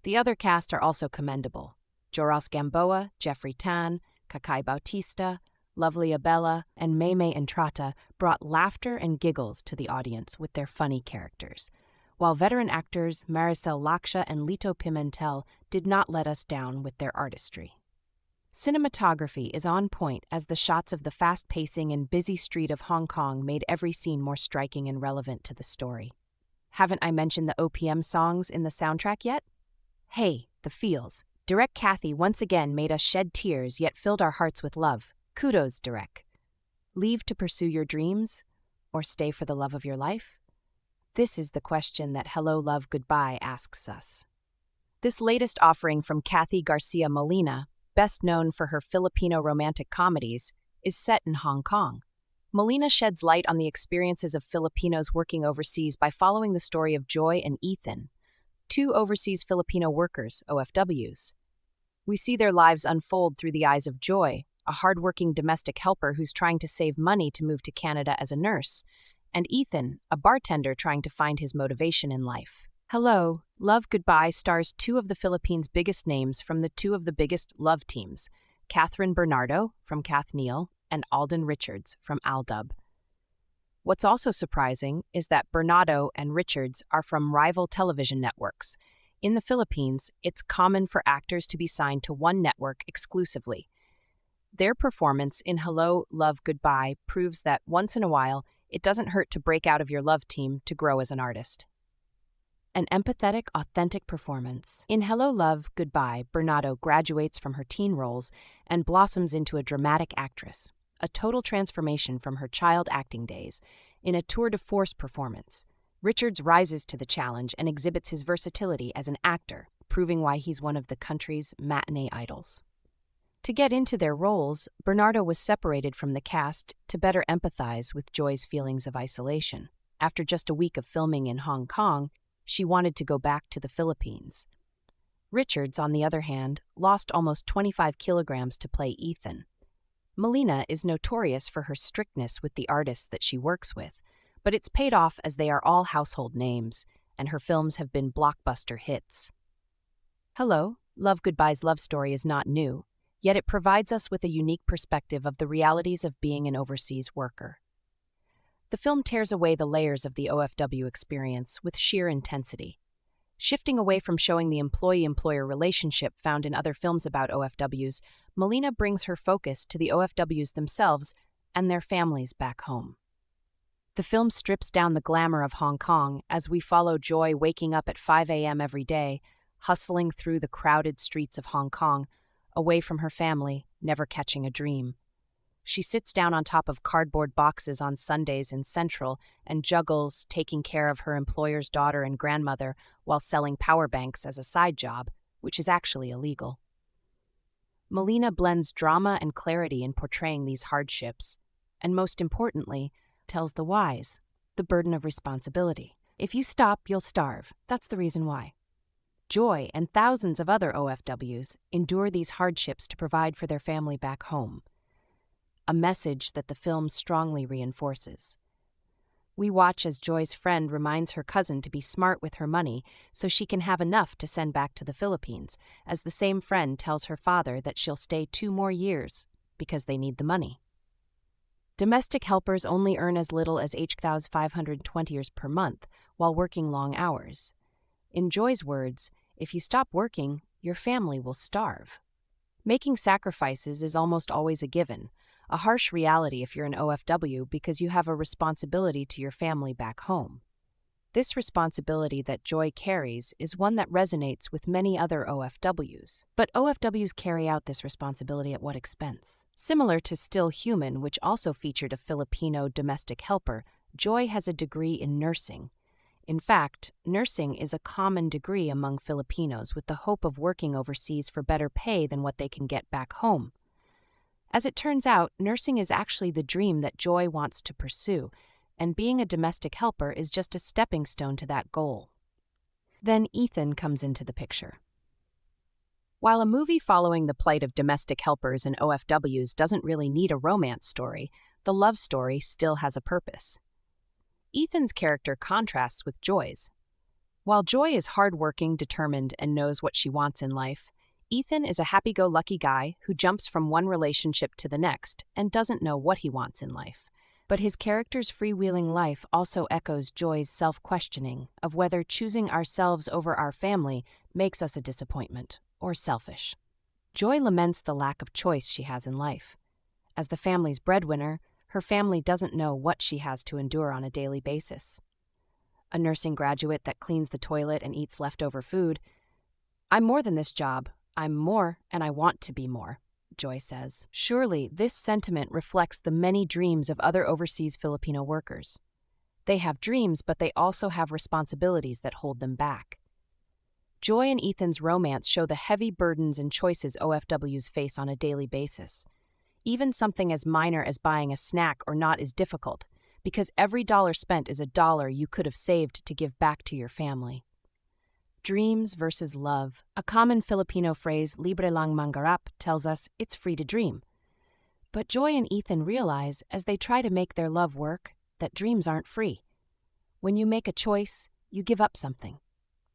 A: The other cast are also commendable. Joras Gamboa, Jeffrey Tan, Kakai Bautista, Lovely Abella, and Maymay Entrata brought laughter and giggles to the audience with their funny characters, while veteran actors Maricel Laksha and Lito Pimentel did not let us down with their artistry. Cinematography is on point as the shots of the fast-pacing and busy street of Hong Kong made every scene more striking and relevant to the story. Haven't I mentioned the OPM songs in the soundtrack yet? Hey, the feels. Direct Cathy once again made us shed tears yet filled our hearts with love. Kudos, Direct. Leave to pursue your dreams? Or stay for the love of your life? This is the question that Hello, Love, Goodbye asks us. This latest offering from Kathy Garcia-Molina, best known for her Filipino romantic comedies, is set in Hong Kong. Molina sheds light on the experiences of Filipinos working overseas by following the story of Joy and Ethan, two overseas Filipino workers, OFWs. We see their lives unfold through the eyes of Joy, a hardworking domestic helper who's trying to save money to move to Canada as a nurse, and Ethan, a bartender trying to find his motivation in life. Hello, Love, Goodbye stars two of the Philippines' biggest names from the two of the biggest love teams, Kathryn Bernardo from Kath Neal and Alden Richards from Aldub. What's also surprising is that Bernardo and Richards are from rival television networks. In the Philippines, it's common for actors to be signed to one network exclusively. Their performance in Hello, Love, Goodbye proves that once in a while, it doesn't hurt to break out of your love team to grow as an artist. An empathetic, authentic performance. In Hello, Love, Goodbye, Bernardo graduates from her teen roles and blossoms into a dramatic actress, a total transformation from her child acting days. In a tour de force performance, Richards rises to the challenge and exhibits his versatility as an actor, proving why he's one of the country's matinee idols. To get into their roles, Bernardo was separated from the cast to better empathize with Joy's feelings of isolation. After just a week of filming in Hong Kong, she wanted to go back to the Philippines. Richards, on the other hand, lost almost 25 kilograms to play Ethan. Molina is notorious for her strictness with the artists that she works with, but it's paid off as they are all household names, and her films have been blockbuster hits. Hello, Love Goodbye's love story is not new, yet it provides us with a unique perspective of the realities of being an overseas worker. The film tears away the layers of the OFW experience with sheer intensity. Shifting away from showing the employee-employer relationship found in other films about OFWs, Molina brings her focus to the OFWs themselves and their families back home. The film strips down the glamour of Hong Kong as we follow Joy waking up at 5 a.m. every day, hustling through the crowded streets of Hong Kong, away from her family, never catching a dream. She sits down on top of cardboard boxes on Sundays in Central and juggles taking care of her employer's daughter and grandmother while selling power banks as a side job, which is actually illegal. Molina blends drama and clarity in portraying these hardships, and most importantly, tells the whys, the burden of responsibility. If you stop, you'll starve. That's the reason why. Joy and thousands of other OFWs endure these hardships to provide for their family back home. A message that the film strongly reinforces. We watch as Joy's friend reminds her cousin to be smart with her money so she can have enough to send back to the Philippines, as the same friend tells her father that she'll stay 2 more years because they need the money. Domestic helpers only earn as little as $520 per month while working long hours. In Joy's words, if you stop working, your family will starve. Making sacrifices is almost always a given, a harsh reality if you're an OFW because you have a responsibility to your family back home. This responsibility that Joy carries is one that resonates with many other OFWs. But OFWs carry out this responsibility at what expense? Similar to Still Human, which also featured a Filipino domestic helper, Joy has a degree in nursing. In fact, nursing is a common degree among Filipinos with the hope of working overseas for better pay than what they can get back home. As it turns out, nursing is actually the dream that Joy wants to pursue, and being a domestic helper is just a stepping stone to that goal. Then Ethan comes into the picture. While a movie following the plight of domestic helpers and OFWs doesn't really need a romance story, the love story still has a purpose. Ethan's character contrasts with Joy's. While Joy is hardworking, determined, and knows what she wants in life, Ethan is a happy-go-lucky guy who jumps from one relationship to the next and doesn't know what he wants in life. But his character's freewheeling life also echoes Joy's self-questioning of whether choosing ourselves over our family makes us a disappointment or selfish. Joy laments the lack of choice she has in life. As the family's breadwinner, her family doesn't know what she has to endure on a daily basis. A nursing graduate that cleans the toilet and eats leftover food. "I'm more than this job. I'm more, and I want to be more," Joy says. Surely, this sentiment reflects the many dreams of other overseas Filipino workers. They have dreams, but they also have responsibilities that hold them back. Joy and Ethan's romance show the heavy burdens and choices OFWs face on a daily basis. Even something as minor as buying a snack or not is difficult, because every dollar spent is a dollar you could have saved to give back to your family. Dreams versus love. A common Filipino phrase, libre lang mangarap, tells us it's free to dream. But Joy and Ethan realize, as they try to make their love work, that dreams aren't free. When you make a choice, you give up something.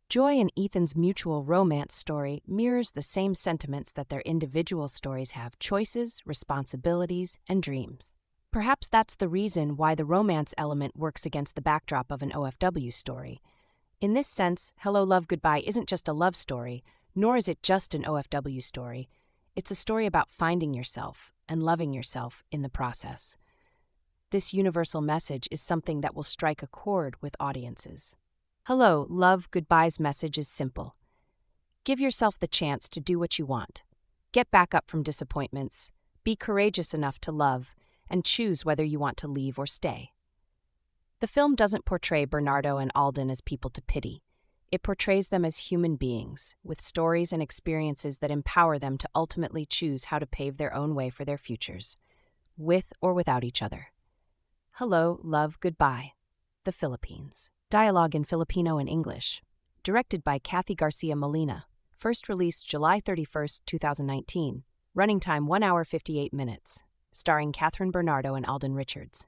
A: Joy and Ethan's mutual romance story mirrors the same sentiments that their individual stories have: choices, responsibilities, and dreams. Perhaps that's the reason why the romance element works against the backdrop of an OFW story. In this sense, Hello, Love, Goodbye isn't just a love story, nor is it just an OFW story. It's a story about finding yourself and loving yourself in the process. This universal message is something that will strike a chord with audiences. Hello, Love, Goodbye's message is simple. Give yourself the chance to do what you want. Get back up from disappointments, be courageous enough to love, and choose whether you want to leave or stay. The film doesn't portray Bernardo and Alden as people to pity. It portrays them as human beings, with stories and experiences that empower them to ultimately choose how to pave their own way for their futures, with or without each other. Hello, Love, Goodbye. The Philippines. Dialogue in Filipino and English. Directed by Cathy Garcia-Molina. First released July 31, 2019. Running time 1 hour 58 minutes. starring Kathryn Bernardo and Alden Richards.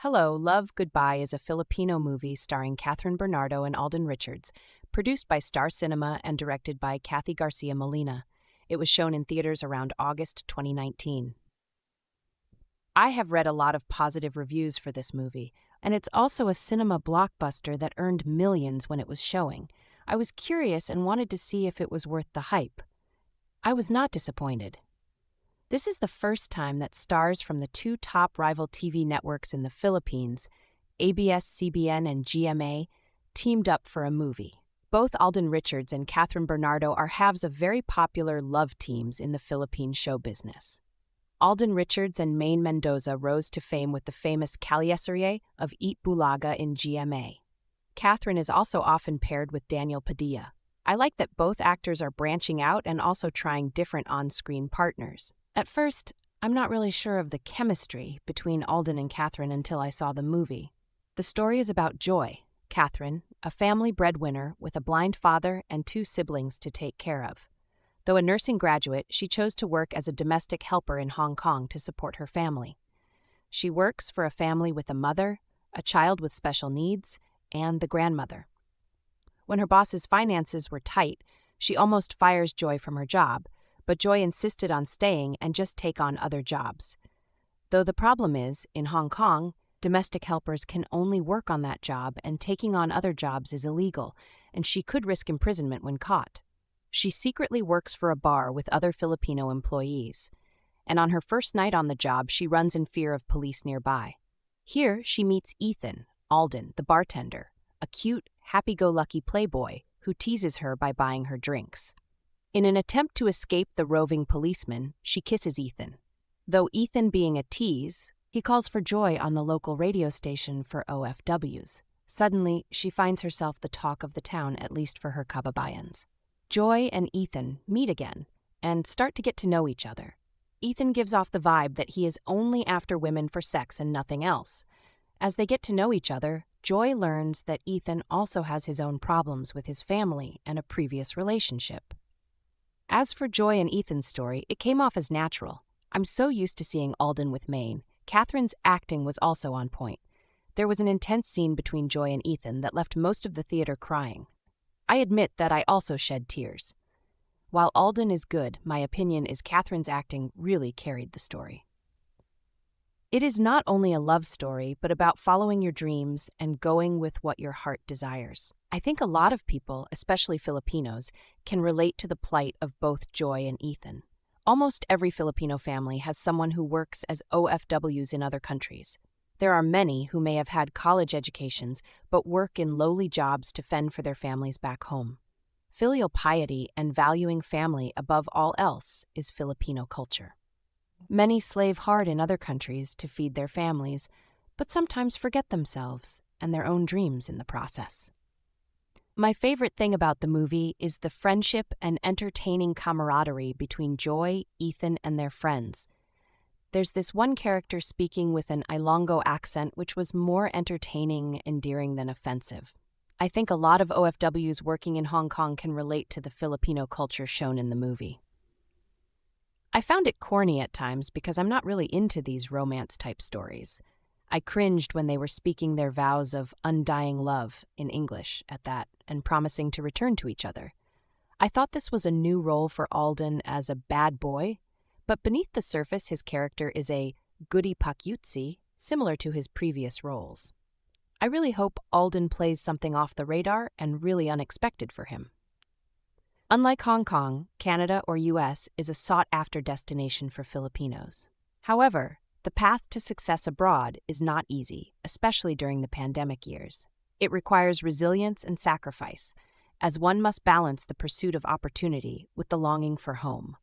A: Hello, Love, Goodbye is a Filipino movie starring Kathryn Bernardo and Alden Richards, produced by Star Cinema and directed by Cathy Garcia-Molina. It was shown in theaters around August 2019. I have read a lot of positive reviews for this movie, and it's also a cinema blockbuster that earned millions when it was showing. I was curious and wanted to see if it was worth the hype. I was not disappointed. This is the first time that stars from the two top rival TV networks in the Philippines, ABS-CBN and GMA, teamed up for a movie. Both Alden Richards and Kathryn Bernardo are halves of very popular love teams in the Philippine show business. Alden Richards and Maine Mendoza rose to fame with the famous Calieserie of Eat Bulaga in GMA. Kathryn is also often paired with Daniel Padilla. I like that both actors are branching out and also trying different on-screen partners. At first, I'm not really sure of the chemistry between Alden and Kathryn until I saw the movie. The story is about Joy, Kathryn, a family breadwinner with a blind father and two siblings to take care of. Though a nursing graduate, she chose to work as a domestic helper in Hong Kong to support her family. She works for a family with a mother, a child with special needs, and the grandmother. When her boss's finances were tight, she almost fires Joy from her job, but Joy insisted on staying and just take on other jobs. Though the problem is, in Hong Kong, domestic helpers can only work on that job and taking on other jobs is illegal, and she could risk imprisonment when caught. She secretly works for a bar with other Filipino employees, and on her first night on the job, she runs in fear of police nearby. Here, she meets Ethan, Alden, the bartender, a cute, happy-go-lucky playboy who teases her by buying her drinks. In an attempt to escape the roving policeman, she kisses Ethan. Though Ethan being a tease, he calls for Joy on the local radio station for OFWs. Suddenly, she finds herself the talk of the town, at least for her kababayans. Joy and Ethan meet again and start to get to know each other. Ethan gives off the vibe that he is only after women for sex and nothing else. As they get to know each other, Joy learns that Ethan also has his own problems with his family and a previous relationship. As for Joy and Ethan's story, it came off as natural. I'm so used to seeing Alden with Maine. Kathryn's acting was also on point. There was an intense scene between Joy and Ethan that left most of the theater crying. I admit that I also shed tears. While Alden is good, my opinion is Kathryn's acting really carried the story. It is not only a love story, but about following your dreams and going with what your heart desires. I think a lot of people, especially Filipinos, can relate to the plight of both Joy and Ethan. Almost every Filipino family has someone who works as OFWs in other countries. There are many who may have had college educations, but work in lowly jobs to fend for their families back home. Filial piety and valuing family above all else is Filipino culture. Many slave hard in other countries to feed their families, but sometimes forget themselves and their own dreams in the process. My favorite thing about the movie is the friendship and entertaining camaraderie between Joy, Ethan, and their friends. There's this one character speaking with an Ilonggo accent which was more entertaining, endearing than offensive. I think a lot of OFWs working in Hong Kong can relate to the Filipino culture shown in the movie. I found it corny at times because I'm not really into these romance-type stories. I cringed when they were speaking their vows of undying love, in English, at that, and promising to return to each other. I thought this was a new role for Alden as a bad boy, but beneath the surface his character is a goody pakyutsi, similar to his previous roles. I really hope Alden plays something off the radar and really unexpected for him. Unlike Hong Kong, Canada or US is a sought-after destination for Filipinos. However, the path to success abroad is not easy, especially during the pandemic years. It requires resilience and sacrifice, as one must balance the pursuit of opportunity with the longing for home.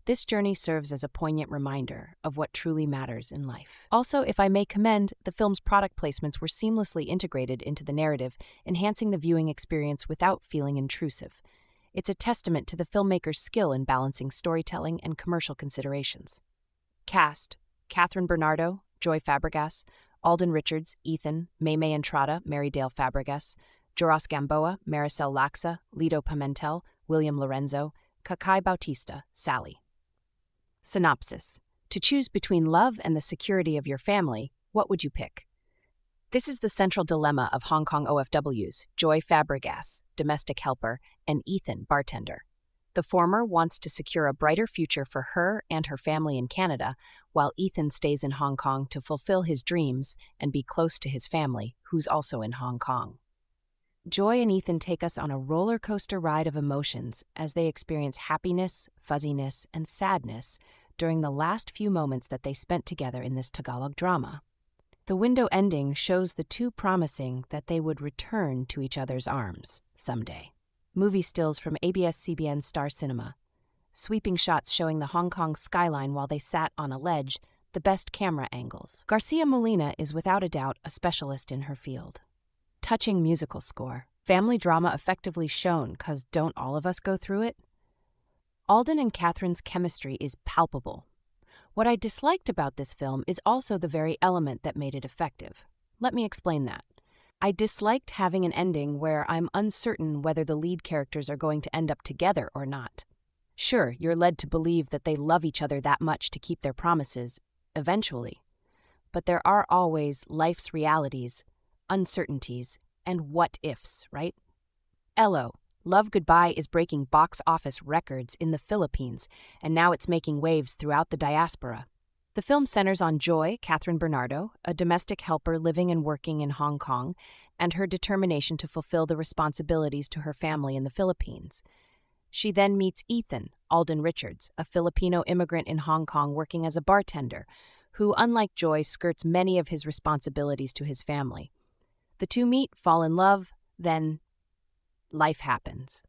A: This journey serves as a poignant reminder of what truly matters in life. Also, if I may commend, the film's product placements were seamlessly integrated into the narrative, enhancing the viewing experience without feeling intrusive. It's a testament to the filmmaker's skill in balancing storytelling and commercial considerations. Cast: Kathryn Bernardo, Joy Fabregas, Alden Richards, Ethan, Maymay Entrada, Mary Dale Fabregas, Joras Gamboa, Maricel Laxa, Lido Pimentel, William Lorenzo, Kakai Bautista, Sally. Synopsis: To choose between love and the security of your family, what would you pick? This is the central dilemma of Hong Kong OFWs, Joy Fabregas, domestic helper, and Ethan, bartender. The former wants to secure a brighter future for her and her family in Canada, while Ethan stays in Hong Kong to fulfill his dreams and be close to his family, who's also in Hong Kong. Joy and Ethan take us on a roller coaster ride of emotions as they experience happiness, fuzziness, and sadness during the last few moments that they spent together in this Tagalog drama. The window ending shows the two promising that they would return to each other's arms someday. Movie stills from ABS-CBN Star Cinema. Sweeping shots showing the Hong Kong skyline while they sat on a ledge, the best camera angles. Garcia-Molina is without a doubt a specialist in her field. Touching musical score. Family drama effectively shown, 'cause don't all of us go through it? Alden and Kathryn's chemistry is palpable. What I disliked about this film is also the very element that made it effective. Let me explain that. I disliked having an ending where I'm uncertain whether the lead characters are going to end up together or not. Sure, you're led to believe that they love each other that much to keep their promises, eventually. But there are always life's realities, uncertainties, and what-ifs, right? LO, Love Goodbye is breaking box office records in the Philippines, and now it's making waves throughout the diaspora. The film centers on Joy, Kathryn Bernardo, a domestic helper living and working in Hong Kong, and her determination to fulfill the responsibilities to her family in the Philippines. She then meets Ethan, Alden Richards, a Filipino immigrant in Hong Kong working as a bartender, who, unlike Joy, skirts many of his responsibilities to his family. The two meet, fall in love, then life happens.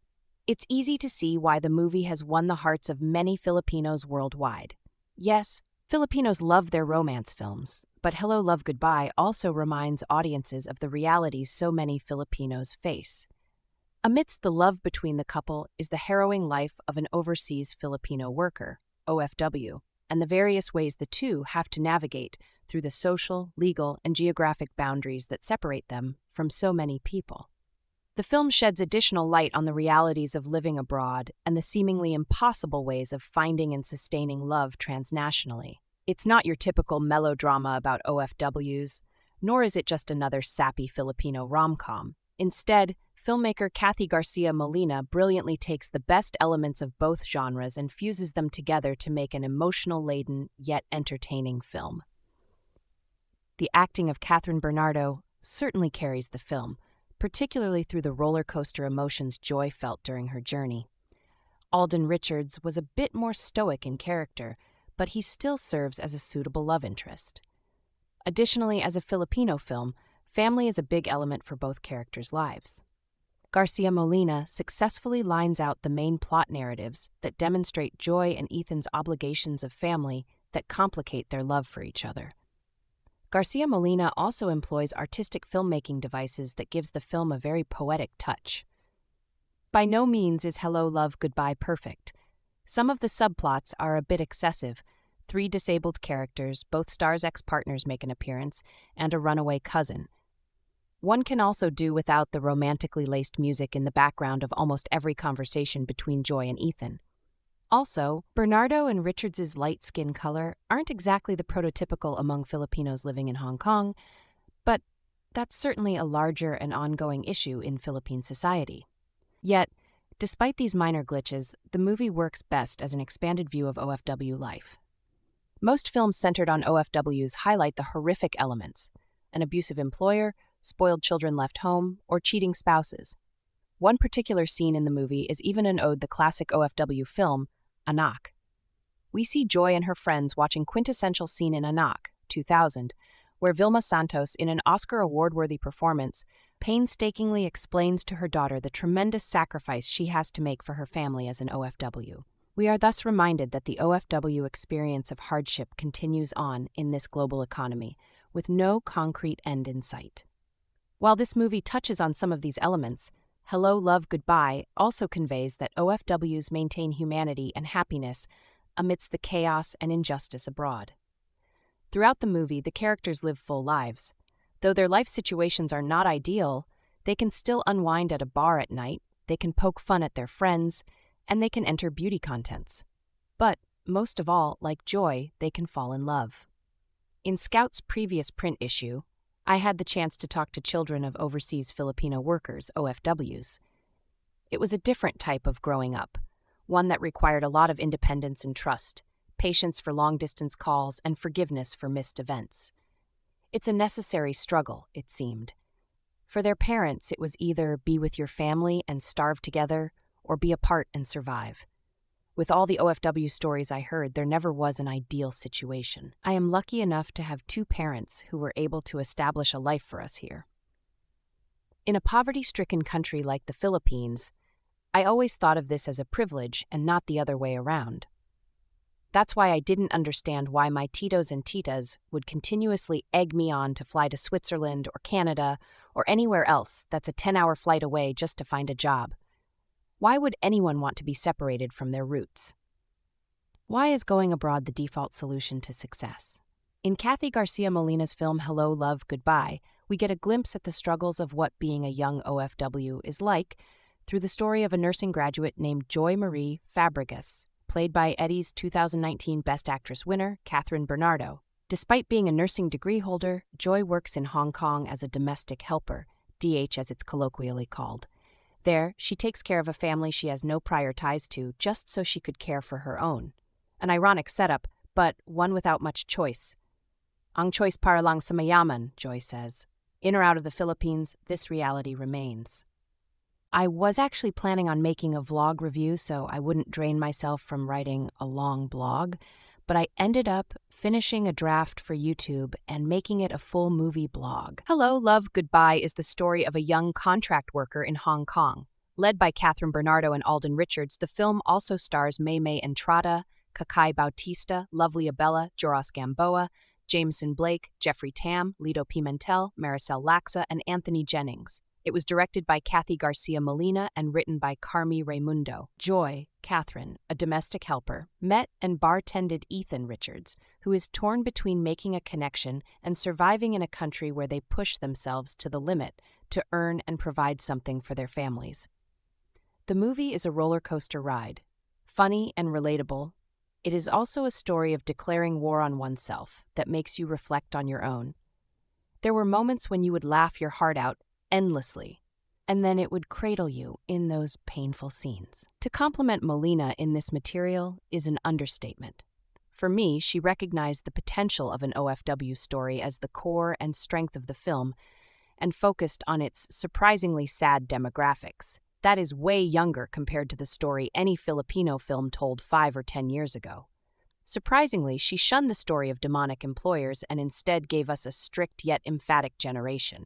A: It's easy to see why the movie has won the hearts of many Filipinos worldwide. Yes, Filipinos love their romance films, but Hello, Love, Goodbye also reminds audiences of the realities so many Filipinos face. Amidst the love between the couple is the harrowing life of an overseas Filipino worker, OFW, and the various ways the two have to navigate through the social, legal, and geographic boundaries that separate them from so many people. The film sheds additional light on the realities of living abroad and the seemingly impossible ways of finding and sustaining love transnationally. It's not your typical melodrama about OFWs, nor is it just another sappy Filipino rom-com. Instead, filmmaker Cathy Garcia-Molina brilliantly takes the best elements of both genres and fuses them together to make an emotional-laden yet entertaining film. The acting of Kathryn Bernardo certainly carries the film, particularly through the roller coaster emotions Joy felt during her journey. Alden Richards was a bit more stoic in character, but he still serves as a suitable love interest. Additionally, as a Filipino film, family is a big element for both characters' lives. Garcia-Molina successfully lines out the main plot narratives that demonstrate Joy and Ethan's obligations of family that complicate their love for each other. Garcia-Molina also employs artistic filmmaking devices that gives the film a very poetic touch. By no means is Hello, Love, Goodbye perfect. Some of the subplots are a bit excessive. 3 disabled characters, both stars' ex-partners make an appearance, and a runaway cousin. One can also do without the romantically laced music in the background of almost every conversation between Joy and Ethan. Also, Bernardo and Richards' light skin color aren't exactly the prototypical among Filipinos living in Hong Kong, but that's certainly a larger and ongoing issue in Philippine society. Yet, despite these minor glitches, the movie works best as an expanded view of OFW life. Most films centered on OFWs highlight the horrific elements: an abusive employer, spoiled children left home, or cheating spouses. One particular scene in the movie is even an ode to the classic OFW film, Anak. We see Joy and her friends watching quintessential scene in Anak, 2000, where Vilma Santos, in an Oscar award-worthy performance, painstakingly explains to her daughter the tremendous sacrifice she has to make for her family as an OFW. We are thus reminded that the OFW experience of hardship continues on in this global economy, with no concrete end in sight. While this movie touches on some of these elements, Hello, Love, Goodbye also conveys that OFWs maintain humanity and happiness amidst the chaos and injustice abroad. Throughout the movie, the characters live full lives. Though their life situations are not ideal, they can still unwind at a bar at night, they can poke fun at their friends, and they can enter beauty contests. But most of all, like Joy, they can fall in love. In Scout's previous print issue, I had the chance to talk to children of overseas Filipino workers, OFWs. It was a different type of growing up, one that required a lot of independence and trust, patience for long-distance calls, and forgiveness for missed events. It's a necessary struggle, it seemed. For their parents, it was either be with your family and starve together, or be apart and survive. With all the OFW stories I heard, there never was an ideal situation. I am lucky enough to have two parents who were able to establish a life for us here. In a poverty-stricken country like the Philippines, I always thought of this as a privilege and not the other way around. That's why I didn't understand why my titos and titas would continuously egg me on to fly to Switzerland or Canada or anywhere else that's a 10-hour flight away just to find a job. Why would anyone want to be separated from their roots? Why is going abroad the default solution to success? In Cathy Garcia-Molina's film Hello, Love, Goodbye, we get a glimpse at the struggles of what being a young OFW is like through the story of a nursing graduate named Joy Marie Fabregas, played by Eddie's 2019 Best Actress winner, Kathryn Bernardo. Despite being a nursing degree holder, Joy works in Hong Kong as a domestic helper, DH as it's colloquially called. There, she takes care of a family she has no prior ties to just so she could care for her own. An ironic setup, but one without much choice. Ang choice para lang sa mayaman, Joy says. In or out of the Philippines, this reality remains. I was actually planning on making a vlog review so I wouldn't drain myself from writing a long blog, but I ended up finishing a draft for YouTube and making it a full movie blog. Hello, Love, Goodbye is the story of a young contract worker in Hong Kong. Led by Kathryn Bernardo and Alden Richards, the film also stars Maymay Entrada, Kakai Bautista, Lovely Abella, Joros Gamboa, Jameson Blake, Jeffrey Tam, Lito Pimentel, Maricel Laxa, and Anthony Jennings. It was directed by Kathy Garcia-Molina and written by Carmi Raymundo. Joy, Kathryn, a domestic helper, met and bartended Ethan Richards, who is torn between making a connection and surviving in a country where they push themselves to the limit to earn and provide something for their families. The movie is a roller coaster ride. Funny and relatable, it is also a story of declaring war on oneself that makes you reflect on your own. There were moments when you would laugh your heart out endlessly, and then it would cradle you in those painful scenes. To compliment Molina in this material is an understatement. For me, she recognized the potential of an OFW story as the core and strength of the film and focused on its surprisingly sad demographics. That is way younger compared to the story any Filipino film told 5 or 10 years ago. Surprisingly, she shunned the story of demonic employers and instead gave us a strict yet emphatic generation.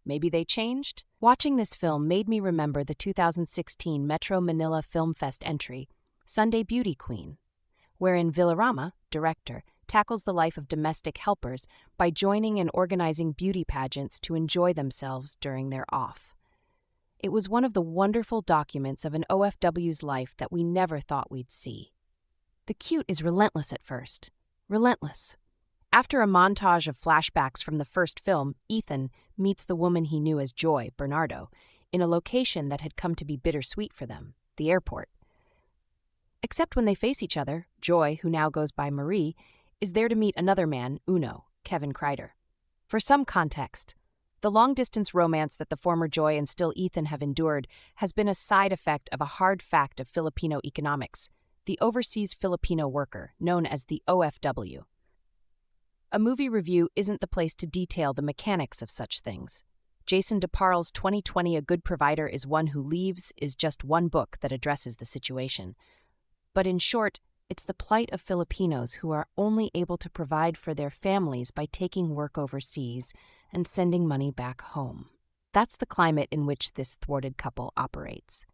A: Maybe they changed? Watching this film made me remember the 2016 Metro Manila Film Fest entry, Sunday Beauty Queen, wherein Villarama, director, tackles the life of domestic helpers by joining and organizing beauty pageants to enjoy themselves during their off. It was one of the wonderful documents of an OFW's life that we never thought we'd see. The cute is relentless at first. Relentless. After a montage of flashbacks from the first film, Ethan meets the woman he knew as Joy, Bernardo, in a location that had come to be bittersweet for them, the airport. Except when they face each other, Joy, who now goes by Marie, is there to meet another man, Uno, Kevin Kreider. For some context, the long-distance romance that the former Joy and still Ethan have endured has been a side effect of a hard fact of Filipino economics, the overseas Filipino worker, known as the OFW. A movie review isn't the place to detail the mechanics of such things. Jason DeParle's 2020 A Good Provider is One Who Leaves is just one book that addresses the situation. But in short, it's the plight of Filipinos who are only able to provide for their families by taking work overseas and sending money back home. That's the climate in which this thwarted couple operates.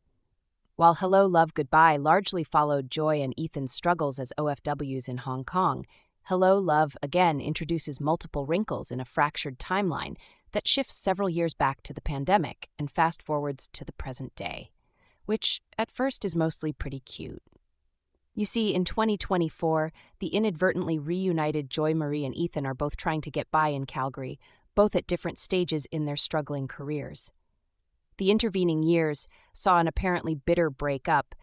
A: While Hello, Love, Goodbye largely followed Joy and Ethan's struggles as OFWs in Hong Kong, Hello, Love again introduces multiple wrinkles in a fractured timeline that shifts several years back to the pandemic and fast-forwards to the present day, which at first is mostly pretty cute. You see, in 2024, the inadvertently reunited Joy Marie and Ethan are both trying to get by in Calgary, both at different stages in their struggling careers. The intervening years saw an apparently bitter breakup,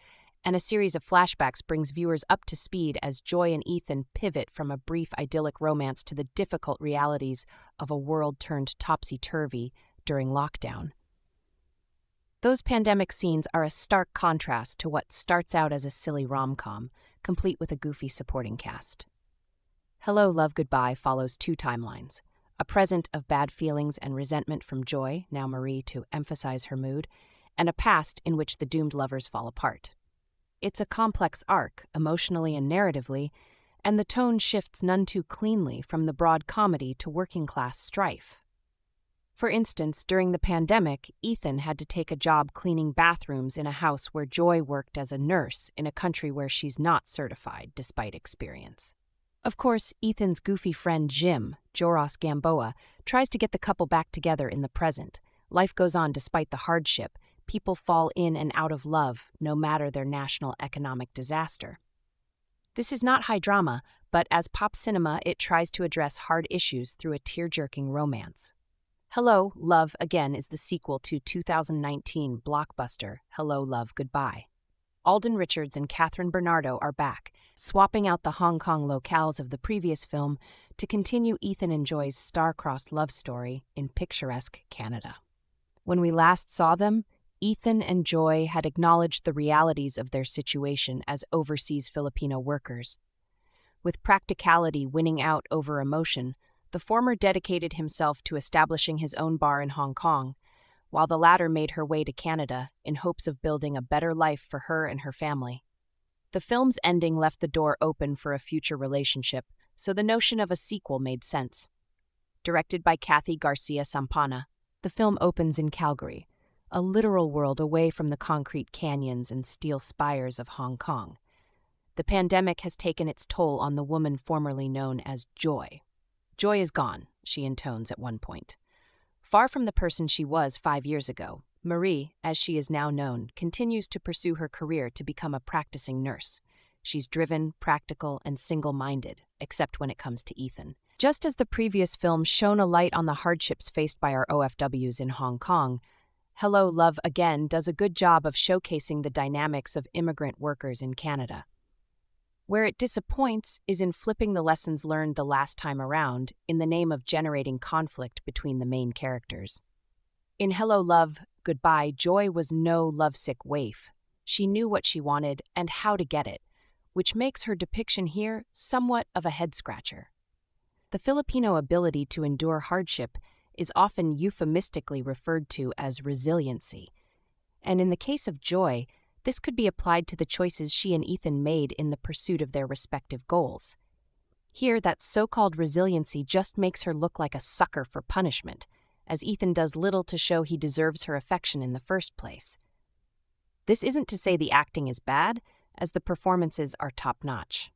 A: and a series of flashbacks brings viewers up to speed as Joy and Ethan pivot from a brief idyllic romance to the difficult realities of a world turned topsy-turvy during lockdown. Those pandemic scenes are a stark contrast to what starts out as a silly rom-com, complete with a goofy supporting cast. Hello, Love, Goodbye follows two timelines: a present of bad feelings and resentment from Joy, now Marie to emphasize her mood, and a past in which the doomed lovers fall apart. It's a complex arc, emotionally and narratively, and the tone shifts none too cleanly from the broad comedy to working-class strife. For instance, during the pandemic, Ethan had to take a job cleaning bathrooms in a house where Joy worked as a nurse in a country where she's not certified despite experience. Of course, Ethan's goofy friend Jim, Joros Gamboa, tries to get the couple back together in the present. Life goes on despite the hardship. People fall in and out of love, no matter their national economic disaster. This is not high drama, but as pop cinema, it tries to address hard issues through a tear-jerking romance. Hello, Love, Again is the sequel to 2019 blockbuster Hello, Love, Goodbye. Alden Richards and Kathryn Bernardo are back, swapping out the Hong Kong locales of the previous film to continue Ethan and Joy's star-crossed love story in picturesque Canada. When we last saw them, Ethan and Joy had acknowledged the realities of their situation as overseas Filipino workers. With practicality winning out over emotion, the former dedicated himself to establishing his own bar in Hong Kong, while the latter made her way to Canada in hopes of building a better life for her and her family. The film's ending left the door open for a future relationship, so the notion of a sequel made sense. Directed by Cathy Garcia-Molina, the film opens in Calgary, a literal world away from the concrete canyons and steel spires of Hong Kong. The pandemic has taken its toll on the woman formerly known as Joy. Joy is gone, she intones at one point. Far from the person she was 5 years ago, Marie, as she is now known, continues to pursue her career to become a practicing nurse. She's driven, practical, and single-minded, except when it comes to Ethan. Just as the previous film shone a light on the hardships faced by our OFWs in Hong Kong, Hello, Love, Again does a good job of showcasing the dynamics of immigrant workers in Canada. Where it disappoints is in flipping the lessons learned the last time around in the name of generating conflict between the main characters. In Hello, Love, Goodbye, Joy was no lovesick waif. She knew what she wanted and how to get it, which makes her depiction here somewhat of a head-scratcher. The Filipino ability to endure hardship is often euphemistically referred to as resiliency, and in the case of Joy, this could be applied to the choices she and Ethan made in the pursuit of their respective goals. Here, that so-called resiliency just makes her look like a sucker for punishment, as Ethan does little to show he deserves her affection in the first place. This isn't to say the acting is bad, as the performances are top-notch.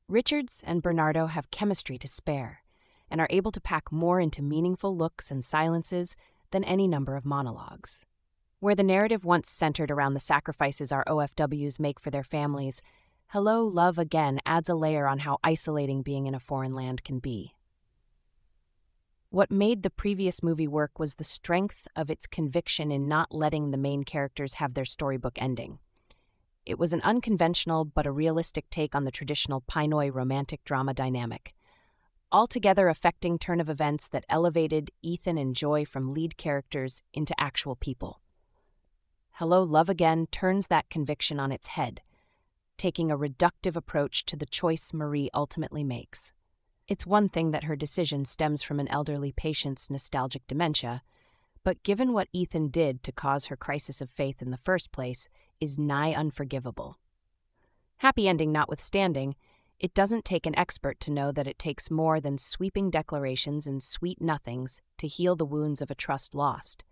A: Richards and Bernardo have chemistry to spare, and are able to pack more into meaningful looks and silences than any number of monologues. Where the narrative once centered around the sacrifices our OFWs make for their families, Hello, Love, Again adds a layer on how isolating being in a foreign land can be. What made the previous movie work was the strength of its conviction in not letting the main characters have their storybook ending. It was an unconventional but a realistic take on the traditional Pinoy romantic drama dynamic, altogether affecting turn of events that elevated Ethan and Joy from lead characters into actual people. Hello, Love, Again turns that conviction on its head, taking a reductive approach to the choice Marie ultimately makes. It's one thing that her decision stems from an elderly patient's nostalgic dementia, but given what Ethan did to cause her crisis of faith in the first place, is nigh unforgivable. Happy ending notwithstanding, it doesn't take an expert to know that it takes more than sweeping declarations and sweet nothings to heal the wounds of a trust lost.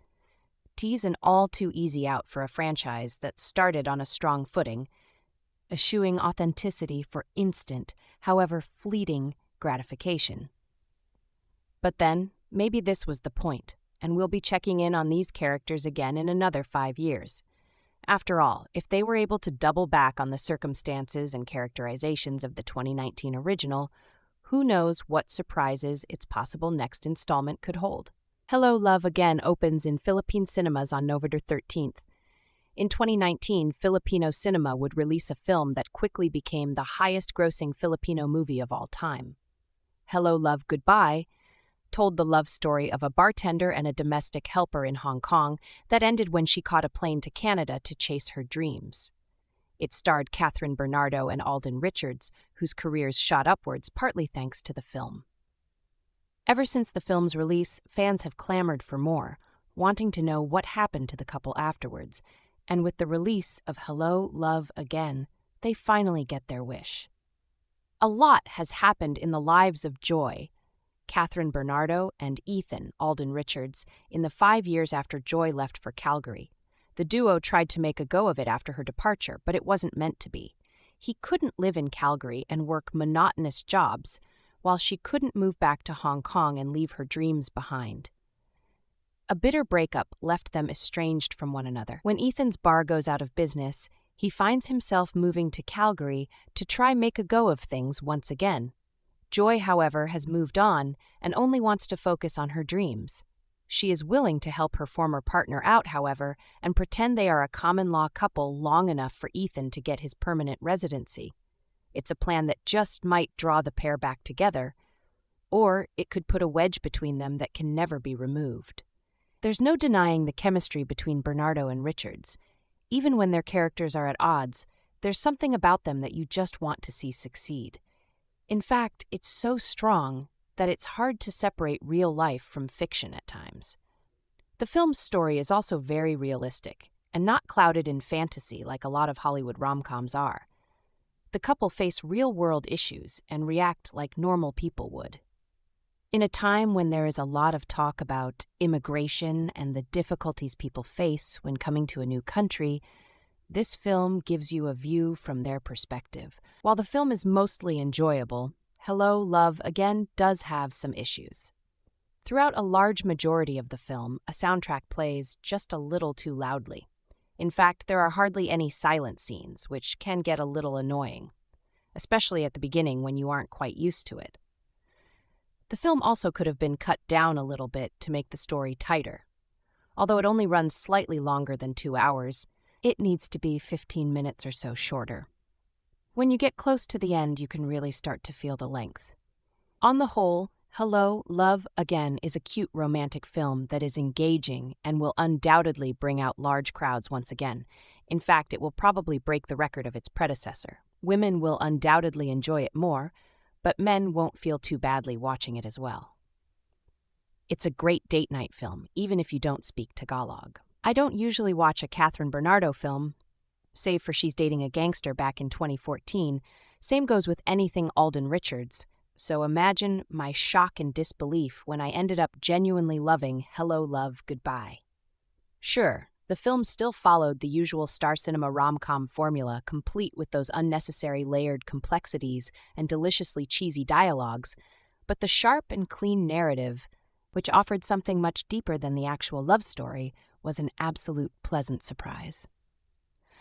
A: Tease an all-too-easy out for a franchise that started on a strong footing, eschewing authenticity for instant, however fleeting, gratification. But then, maybe this was the point, and we'll be checking in on these characters again in another 5 years. After all, if they were able to double back on the circumstances and characterizations of the 2019 original, who knows what surprises its possible next installment could hold. Hello, Love, Again opens in Philippine cinemas on November 13th. In 2019, Filipino cinema would release a film that quickly became the highest-grossing Filipino movie of all time. Hello, Love, Goodbye told the love story of a bartender and a domestic helper in Hong Kong that ended when she caught a plane to Canada to chase her dreams. It starred Kathryn Bernardo and Alden Richards, whose careers shot upwards partly thanks to the film. Ever since the film's release, fans have clamored for more, wanting to know what happened to the couple afterwards, and with the release of Hello, Love, Again, they finally get their wish. A lot has happened in the lives of Joy, Kathryn Bernardo, and Ethan, Alden Richards, in the 5 years after Joy left for Calgary. The duo tried to make a go of it after her departure, but it wasn't meant to be. He couldn't live in Calgary and work monotonous jobs, while she couldn't move back to Hong Kong and leave her dreams behind. A bitter breakup left them estranged from one another. When Ethan's bar goes out of business, he finds himself moving to Calgary to try make a go of things once again. Joy, however, has moved on and only wants to focus on her dreams. She is willing to help her former partner out, however, and pretend they are a common-law couple long enough for Ethan to get his permanent residency. It's a plan that just might draw the pair back together, or it could put a wedge between them that can never be removed. There's no denying the chemistry between Bernardo and Richards. Even when their characters are at odds, there's something about them that you just want to see succeed. In fact, it's so strong that it's hard to separate real life from fiction at times. The film's story is also very realistic and not clouded in fantasy like a lot of Hollywood rom-coms are. The couple face real-world issues and react like normal people would. In a time when there is a lot of talk about immigration and the difficulties people face when coming to a new country, this film gives you a view from their perspective. While the film is mostly enjoyable, Hello, Love, Again does have some issues. Throughout a large majority of the film, a soundtrack plays just a little too loudly. In fact, there are hardly any silent scenes, which can get a little annoying, especially at the beginning when you aren't quite used to it. The film also could have been cut down a little bit to make the story tighter. Although it only runs slightly longer than 2 hours, it needs to be 15 minutes or so shorter. When you get close to the end, you can really start to feel the length. On the whole, Hello, Love, Again is a cute romantic film that is engaging and will undoubtedly bring out large crowds once again. In fact, it will probably break the record of its predecessor. Women will undoubtedly enjoy it more, but men won't feel too badly watching it as well. It's a great date night film, even if you don't speak Tagalog. I don't usually watch a Kathryn Bernardo film, save for She's Dating a Gangster back in 2014. Same goes with anything Alden Richards, so imagine my shock and disbelief when I ended up genuinely loving Hello, Love, Goodbye. Sure, the film still followed the usual Star Cinema rom-com formula, complete with those unnecessary layered complexities and deliciously cheesy dialogues, but the sharp and clean narrative, which offered something much deeper than the actual love story, was an absolute pleasant surprise.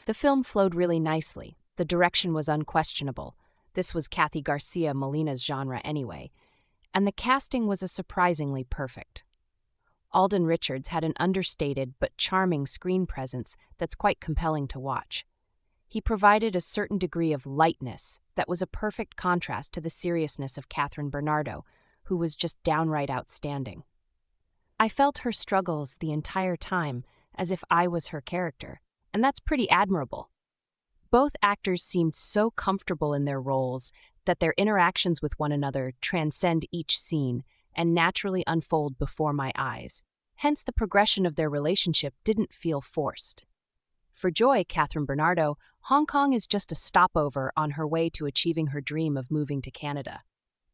A: The film flowed really nicely. The direction was unquestionable. This was Cathy Garcia-Molina's genre anyway. And the casting was a surprisingly perfect. Alden Richards had an understated but charming screen presence that's quite compelling to watch. He provided a certain degree of lightness that was a perfect contrast to the seriousness of Kathryn Bernardo, who was just downright outstanding. I felt her struggles the entire time, as if I was her character, and that's pretty admirable. Both actors seemed so comfortable in their roles that their interactions with one another transcend each scene and naturally unfold before my eyes. Hence, the progression of their relationship didn't feel forced. For Joy, Kathryn Bernardo, Hong Kong is just a stopover on her way to achieving her dream of moving to Canada.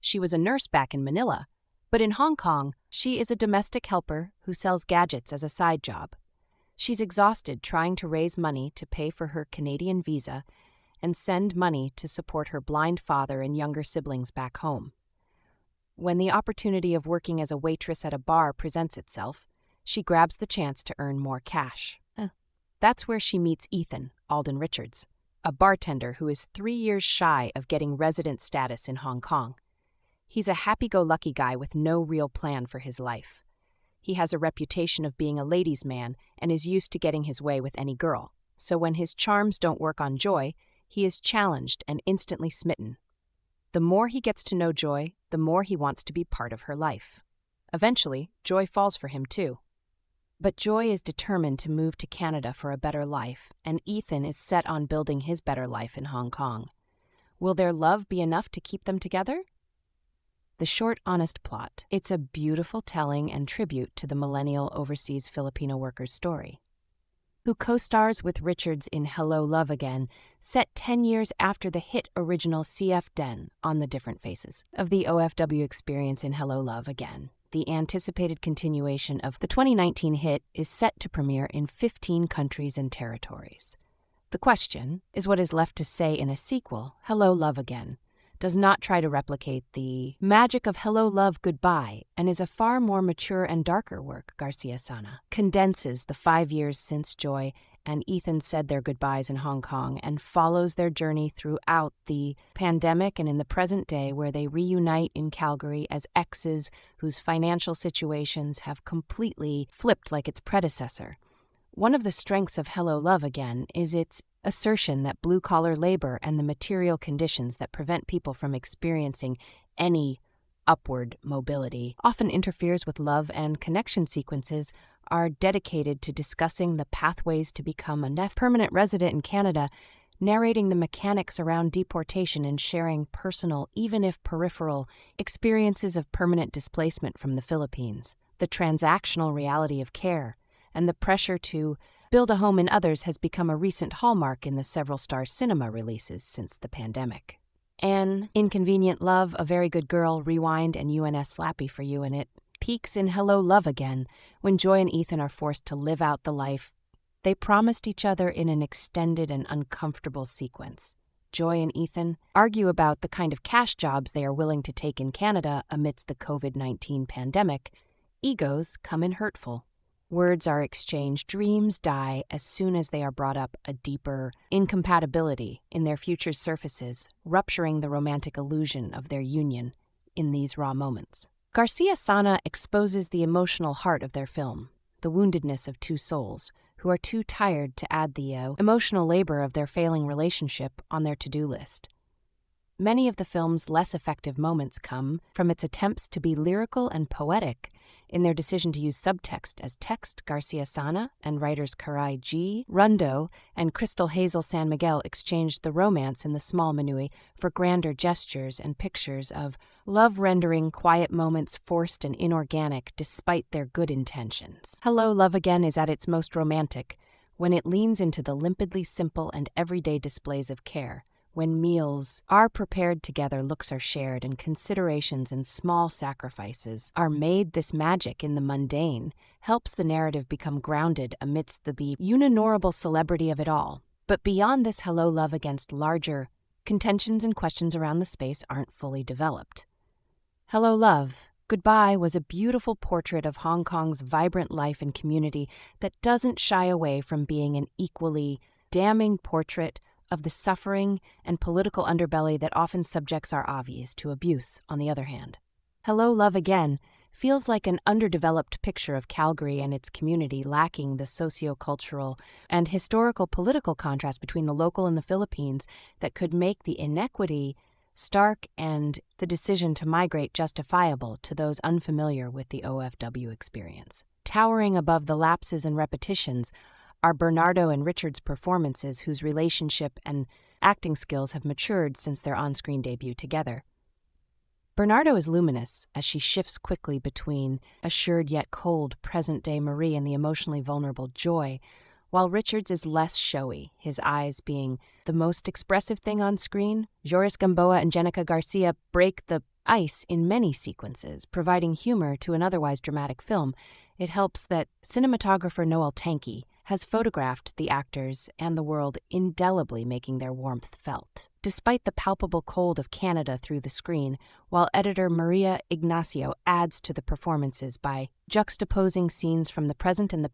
A: She was a nurse back in Manila, but in Hong Kong, she is a domestic helper who sells gadgets as a side job. She's exhausted trying to raise money to pay for her Canadian visa and send money to support her blind father and younger siblings back home. When the opportunity of working as a waitress at a bar presents itself, she grabs the chance to earn more cash. That's where she meets Ethan, Alden Richards, a bartender who is 3 years shy of getting resident status in Hong Kong. He's a happy-go-lucky guy with no real plan for his life. He has a reputation of being a ladies' man and is used to getting his way with any girl. So when his charms don't work on Joy, he is challenged and instantly smitten. The more he gets to know Joy, the more he wants to be part of her life. Eventually, Joy falls for him too. But Joy is determined to move to Canada for a better life, and Ethan is set on building his better life in Hong Kong. Will their love be enough to keep them together? The short, honest plot. It's a beautiful telling and tribute to the millennial overseas Filipino worker's story, who co-stars with Richards in Hello, Love Again, set 10 years after the hit original CF Den on the different faces of the OFW experience in Hello, Love Again. The anticipated continuation of the 2019 hit is set to premiere in 15 countries and territories. The question is what is left to say in a sequel, Hello, Love Again, does not try to replicate the magic of Hello, Love, Goodbye, and is a far more mature and darker work. Garcia-Molina condenses the 5 years since Joy and Ethan said their goodbyes in Hong Kong and follows their journey throughout the pandemic and in the present day, where they reunite in Calgary as exes whose financial situations have completely flipped like its predecessor. One of the strengths of Hello, Love Again is its assertion that blue-collar labor and the material conditions that prevent people from experiencing any upward mobility often interferes with love, and connection sequences are dedicated to discussing the pathways to become a permanent resident in Canada, narrating the mechanics around deportation and sharing personal, even if peripheral, experiences of permanent displacement from the Philippines. The transactional reality of care and the pressure to build a home in others has become a recent hallmark in the several star cinema releases since the pandemic. An Inconvenient Love, A Very Good Girl, Rewind, and UNS Slappy for You, and it peaks in Hello, Love Again when Joy and Ethan are forced to live out the life they promised each other in an extended and uncomfortable sequence. Joy and Ethan argue about the kind of cash jobs they are willing to take in Canada amidst the COVID-19 pandemic. Egos come in hurtful. Words are exchanged, dreams die as soon as they are brought up. A deeper incompatibility in their future's surfaces, rupturing the romantic illusion of their union in these raw moments. Garcia-Molina exposes the emotional heart of their film, the woundedness of two souls who are too tired to add the emotional labor of their failing relationship on their to-do list. Many of the film's less effective moments come from its attempts to be lyrical and poetic in their decision to use subtext as text. Garcia-Molina and writers Raymundo and Crystal Hazel San Miguel exchanged the romance in the small minutiae for grander gestures and pictures of love, rendering quiet moments forced and inorganic despite their good intentions. Hello, Love Again is at its most romantic when it leans into the limpidly simple and everyday displays of care. When meals are prepared together, looks are shared, and considerations and small sacrifices are made, this magic in the mundane helps the narrative become grounded amidst the uninightable celebrity of it all. But beyond this, Hello, Love Against larger contentions and questions around the space aren't fully developed. Hello, Love, Goodbye was a beautiful portrait of Hong Kong's vibrant life and community that doesn't shy away from being an equally damning portrait of the suffering and political underbelly that often subjects our avies to abuse. On the other hand, Hello, Love Again feels like an underdeveloped picture of Calgary and its community, lacking the socio-cultural and historical political contrast between the local and the Philippines that could make the inequity stark and the decision to migrate justifiable to those unfamiliar with the OFW experience. Towering above the lapses and repetitions are Bernardo and Richards' performances, whose relationship and acting skills have matured since their on-screen debut together. Bernardo is luminous as she shifts quickly between assured yet cold present-day Marie and the emotionally vulnerable Joy, while Richards is less showy, his eyes being the most expressive thing on screen. Joris Gamboa and Jenica Garcia break the ice in many sequences, providing humor to an otherwise dramatic film. It helps that cinematographer Noel Tanky has photographed the actors and the world indelibly, making their warmth felt, despite the palpable cold of Canada through the screen, while editor Maria Ignacio adds to the performances by juxtaposing scenes from the present and the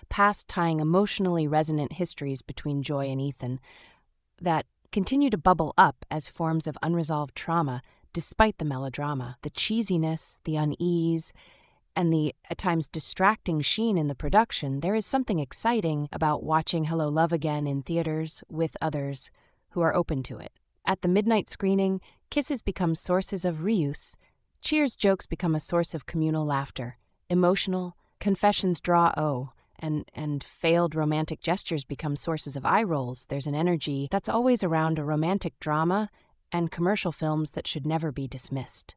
A: past tying emotionally resonant histories between Joy and Ethan that continue to bubble up as forms of unresolved trauma despite the melodrama, the cheesiness, the unease, and the, at times, distracting sheen in the production, there is something exciting about watching Hello, Love Again in theaters with others who are open to it. At the midnight screening, kisses become sources of reuse. Cheers jokes become a source of communal laughter. Emotional confessions draw and failed romantic gestures become sources of eye rolls. There's an energy that's always around a romantic drama and commercial films that should never be dismissed.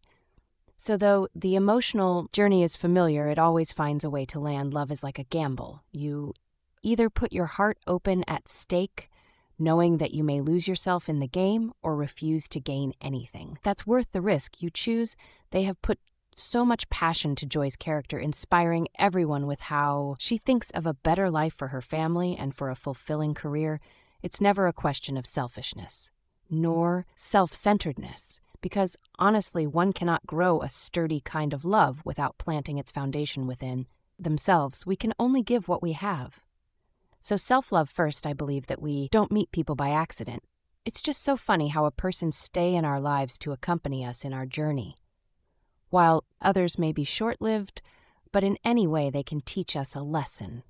A: So though the emotional journey is familiar, it always finds a way to land. Love is like a gamble. You either put your heart open at stake, knowing that you may lose yourself in the game, or refuse to gain anything. That's worth the risk. You choose. They have put so much passion to Joy's character, inspiring everyone with how she thinks of a better life for her family and for a fulfilling career. It's never a question of selfishness, nor self-centeredness, because honestly, one cannot grow a sturdy kind of love without planting its foundation within themselves. We can only give what we have. So self-love first. I believe that we don't meet people by accident. It's just so funny how a person stay in our lives to accompany us in our journey. While others may be short-lived, but in any way they can teach us a lesson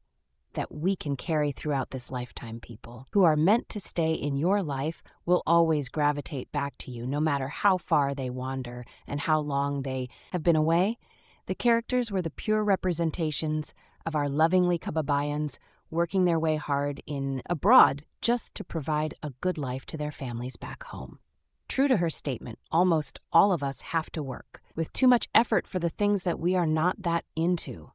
A: that we can carry throughout this lifetime. People who are meant to stay in your life will always gravitate back to you, no matter how far they wander and how long they have been away. The characters were the pure representations of our lovingly kababayans working their way hard abroad just to provide a good life to their families back home. True to her statement, almost all of us have to work with too much effort for the things that we are not that into.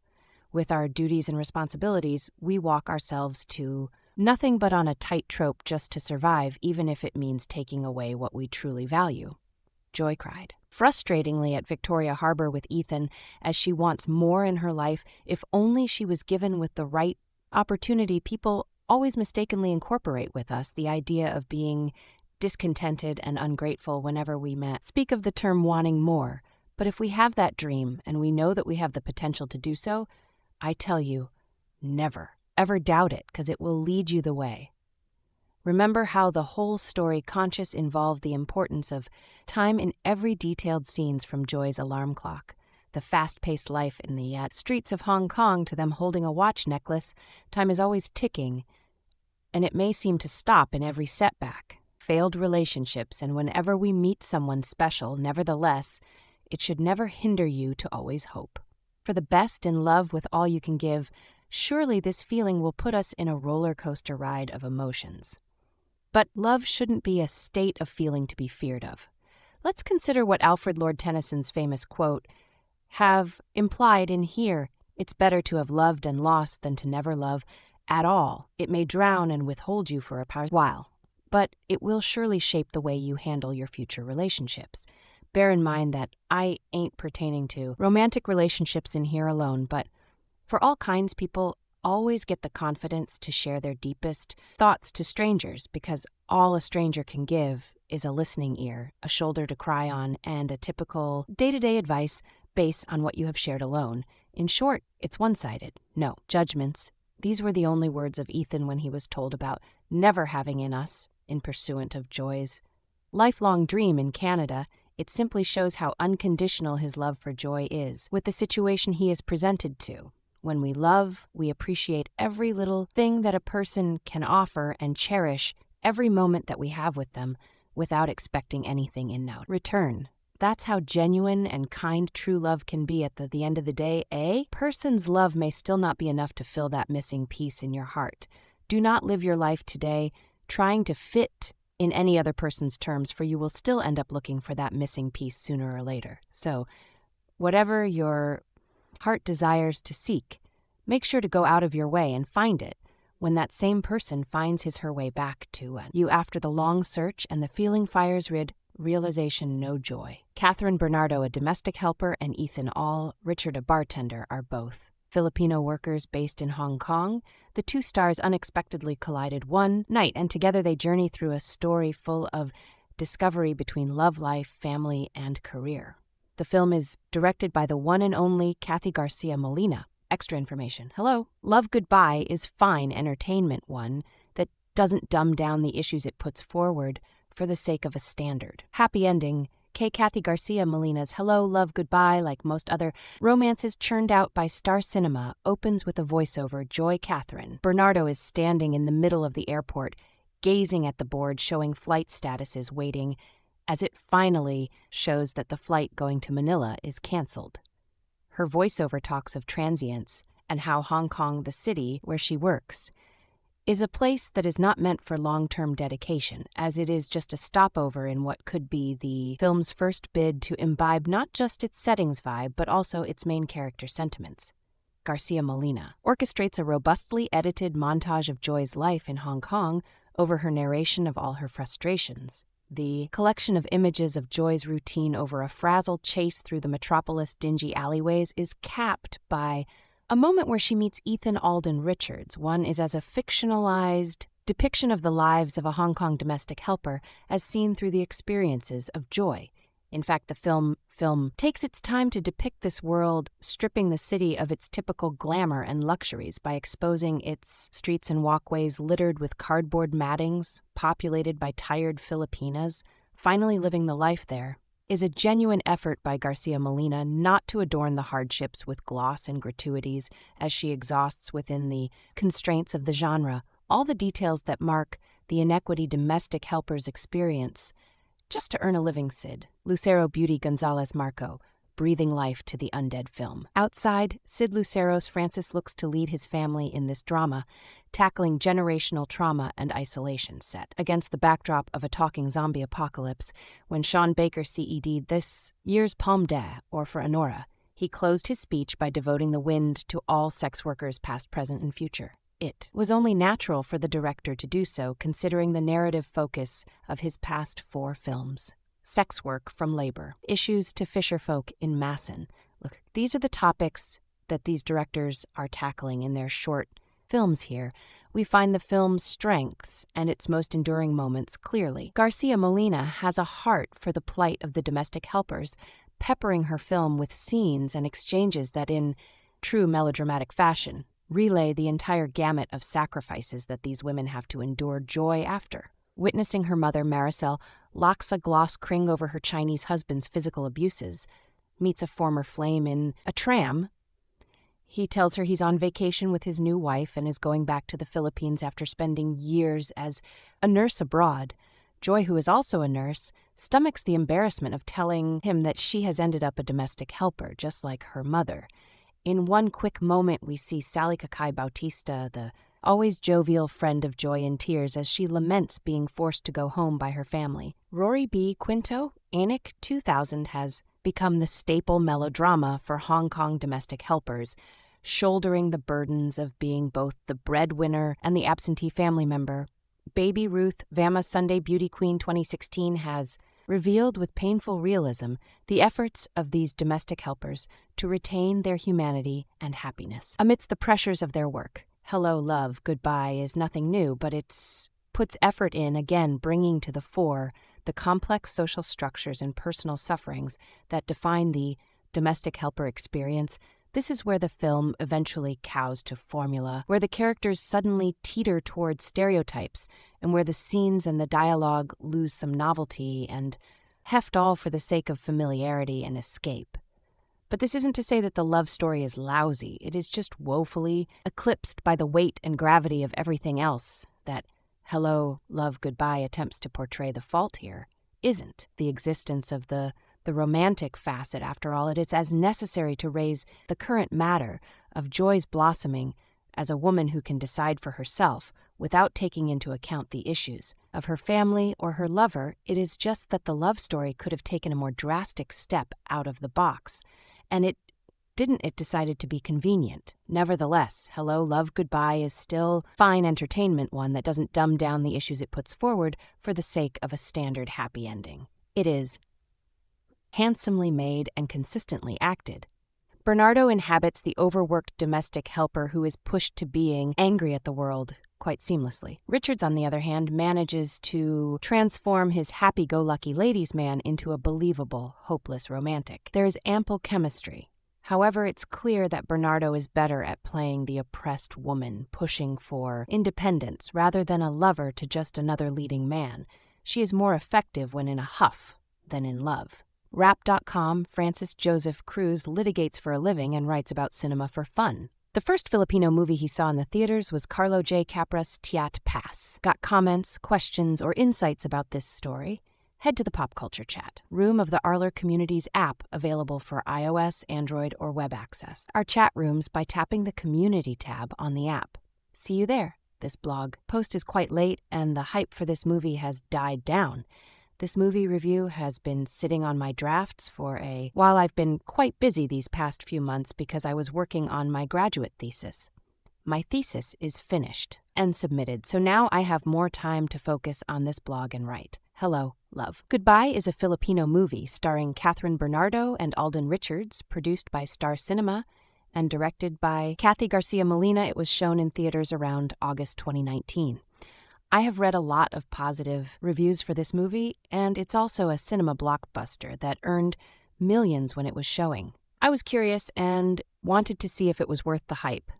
A: With our duties and responsibilities, we walk ourselves to nothing but on a tightrope just to survive, even if it means taking away what we truly value. Joy cried frustratingly at Victoria Harbor with Ethan as she wants more in her life. If only she was given with the right opportunity. People always mistakenly incorporate with us the idea of being discontented and ungrateful whenever we speak of the term wanting more. But if we have that dream and we know that we have the potential to do so, I tell you, never, ever doubt it, because it will lead you the way. Remember how the whole story conscious involved the importance of time in every detailed scenes, from Joy's alarm clock, the fast-paced life in the streets of Hong Kong, to them holding a watch necklace. Time is always ticking, and it may seem to stop in every setback. Failed relationships, and whenever we meet someone special, nevertheless, it should never hinder you to always hope for the best in love with all you can give. Surely this feeling will put us in a roller coaster ride of emotions. But love shouldn't be a state of feeling to be feared of. Let's consider what Alfred Lord Tennyson's famous quote have implied in here. It's better to have loved and lost than to never love at all. It may drown and withhold you for a while, but it will surely shape the way you handle your future relationships. Bear in mind that I ain't pertaining to romantic relationships in here alone, but for all kinds, people always get the confidence to share their deepest thoughts to strangers, because all a stranger can give is a listening ear, a shoulder to cry on, and a typical day-to-day advice based on what you have shared alone. In short, it's one-sided. No judgments. These were the only words of Ethan when he was told about never having in us, in pursuant of Joy's lifelong dream in Canada. It simply shows how unconditional his love for Joy is with the situation he is presented to. When we love, we appreciate every little thing that a person can offer and cherish every moment that we have with them without expecting anything in return. That's how genuine and kind true love can be at the end of the day. A person's love may still not be enough to fill that missing piece in your heart. Do not live your life today trying to fit in any other person's terms, for you will still end up looking for that missing piece sooner or later. So, whatever your heart desires to seek, make sure to go out of your way and find it when that same person finds his her way back to you after the long search and the feeling fires realization no joy. Kathryn Bernardo, a domestic helper, and Ethan Richard, a bartender, are both Filipino workers based in Hong Kong. The two stars unexpectedly collided one night, and together they journey through a story full of discovery between love life, family, and career. The film is directed by the one and only Cathy Garcia-Molina. Extra information. Hello. Love Goodbye is fine entertainment, one that doesn't dumb down the issues it puts forward for the sake of a standard happy ending Kathy Garcia-Molina's Hello, Love, Goodbye, like most other romances churned out by Star Cinema, opens with a voiceover. Joy Kathryn Bernardo is standing in the middle of the airport, gazing at the board showing flight statuses waiting, as it finally shows that the flight going to Manila is canceled. Her voiceover talks of transience and how Hong Kong, the city where she works, is a place that is not meant for long-term dedication, as it is just a stopover in what could be the film's first bid to imbibe not just its settings vibe, but also its main character sentiments. Garcia-Molina orchestrates a robustly edited montage of Joy's life in Hong Kong over her narration of all her frustrations. The collection of images of Joy's routine over a frazzled chase through the metropolis' dingy alleyways is capped by a moment where she meets Ethan Alden Richards. One is as a fictionalized depiction of the lives of a Hong Kong domestic helper as seen through the experiences of Joy. In fact, the film takes its time to depict this world, stripping the city of its typical glamour and luxuries by exposing its streets and walkways littered with cardboard mattings, populated by tired Filipinas, finally living the life there, is a genuine effort by Garcia-Molina not to adorn the hardships with gloss and gratuities as she exhausts within the constraints of the genre all the details that mark the inequity domestic helpers experience just to earn a living. Sid Lucero Beauty Gonzalez Marco, breathing life to the undead film. Outside, Sid Lucero's Francis looks to lead his family in this drama, tackling generational trauma and isolation set against the backdrop of a talking zombie apocalypse. When Sean Baker CED'd this year's Palme d'Or, or for Honora, he closed his speech by devoting the wind to all sex workers past, present, and future. It was only natural for the director to do so, considering the narrative focus of his past 4 films. Sex work from labor, issues to fisherfolk in Masson. Look, these are the topics that these directors are tackling in their short films here. We find the film's strengths and its most enduring moments clearly. Garcia-Molina has a heart for the plight of the domestic helpers, peppering her film with scenes and exchanges that, in true melodramatic fashion, relay the entire gamut of sacrifices that these women have to endure Joy after. Witnessing her mother, Maricel, locks a gloss cring over her Chinese husband's physical abuses, meets a former flame in a tram. He tells her he's on vacation with his new wife and is going back to the Philippines after spending years as a nurse abroad. Joy, who is also a nurse, stomachs the embarrassment of telling him that she has ended up a domestic helper, just like her mother. In one quick moment, we see Sally Kakai Bautista, the always jovial friend of Joy, in tears as she laments being forced to go home by her family. Rory B. Quinto, Anik 2000, has become the staple melodrama for Hong Kong domestic helpers, shouldering the burdens of being both the breadwinner and the absentee family member. Baby Ruth Vama Sunday Beauty Queen 2016 has revealed with painful realism the efforts of these domestic helpers to retain their humanity and happiness amidst the pressures of their work. Hello, Love, Goodbye is nothing new, but it puts effort in, again bringing to the fore the complex social structures and personal sufferings that define the domestic helper experience. This is where the film eventually cows to formula, where the characters suddenly teeter towards stereotypes, and where the scenes and the dialogue lose some novelty and heft all for the sake of familiarity and escape. But this isn't to say that the love story is lousy. It is just woefully eclipsed by the weight and gravity of everything else that Hello, Love, Goodbye attempts to portray. The fault here isn't the existence of the romantic facet. After all, it is as necessary to raise the current matter of Joy's blossoming as a woman who can decide for herself without taking into account the issues of her family or her lover. It is just that the love story could have taken a more drastic step out of the box, and it decided to be convenient. Nevertheless, Hello, Love, Goodbye is still fine entertainment, one that doesn't dumb down the issues it puts forward for the sake of a standard happy ending. It is handsomely made and consistently acted. Bernardo inhabits the overworked domestic helper who is pushed to being angry at the world quite seamlessly. Richards, on the other hand, manages to transform his happy-go-lucky ladies' man into a believable, hopeless romantic. There is ample chemistry. However, it's clear that Bernardo is better at playing the oppressed woman, pushing for independence rather than a lover to just another leading man. She is more effective when in a huff than in love. Rap.com, Francis Joseph Cruz litigates for a living and writes about cinema for fun. The first Filipino movie he saw in the theaters was Carlo J. Capra's Tiat Pass. Got comments, questions, or insights about this story? Head to the Pop Culture Chat, room of the Arler Communities app available for iOS, Android, or web access. Our chat rooms by tapping the Community tab on the app. See you there. This blog post is quite late, and the hype for this movie has died down. This movie review has been sitting on my drafts while I've been quite busy these past few months because I was working on my graduate thesis. My thesis is finished and submitted, so now I have more time to focus on this blog and write. Hello, love. Goodbye is a Filipino movie starring Kathryn Bernardo and Alden Richards, produced by Star Cinema and directed by Cathy Garcia-Molina. It was shown in theaters around August 2019. I have read a lot of positive reviews for this movie, and it's also a cinema blockbuster that earned millions when it was showing. I was curious and wanted to see if it was worth the hype.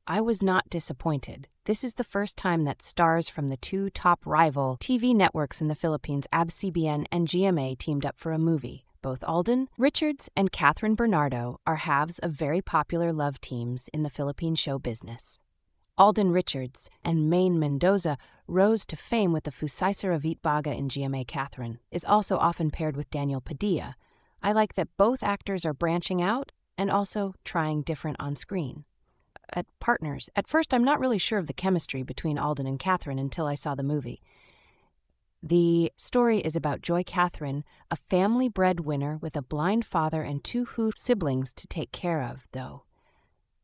A: I was not disappointed. This is the first time that stars from the two top rival TV networks in the Philippines, ABS-CBN and GMA, teamed up for a movie. Both Alden Richards and Kathryn Bernardo are halves of very popular love teams in the Philippine show business. Alden Richards and Maine Mendoza rose to fame with the Fusaysar Baga in GMA. Kathryn is also often paired with Daniel Padilla. I like that both actors are branching out and also trying different on screen. Partners. At first, I'm not really sure of the chemistry between Alden and Kathryn until I saw the movie. The story is about Joy Kathryn, a family breadwinner with a blind father and two siblings to take care of, though.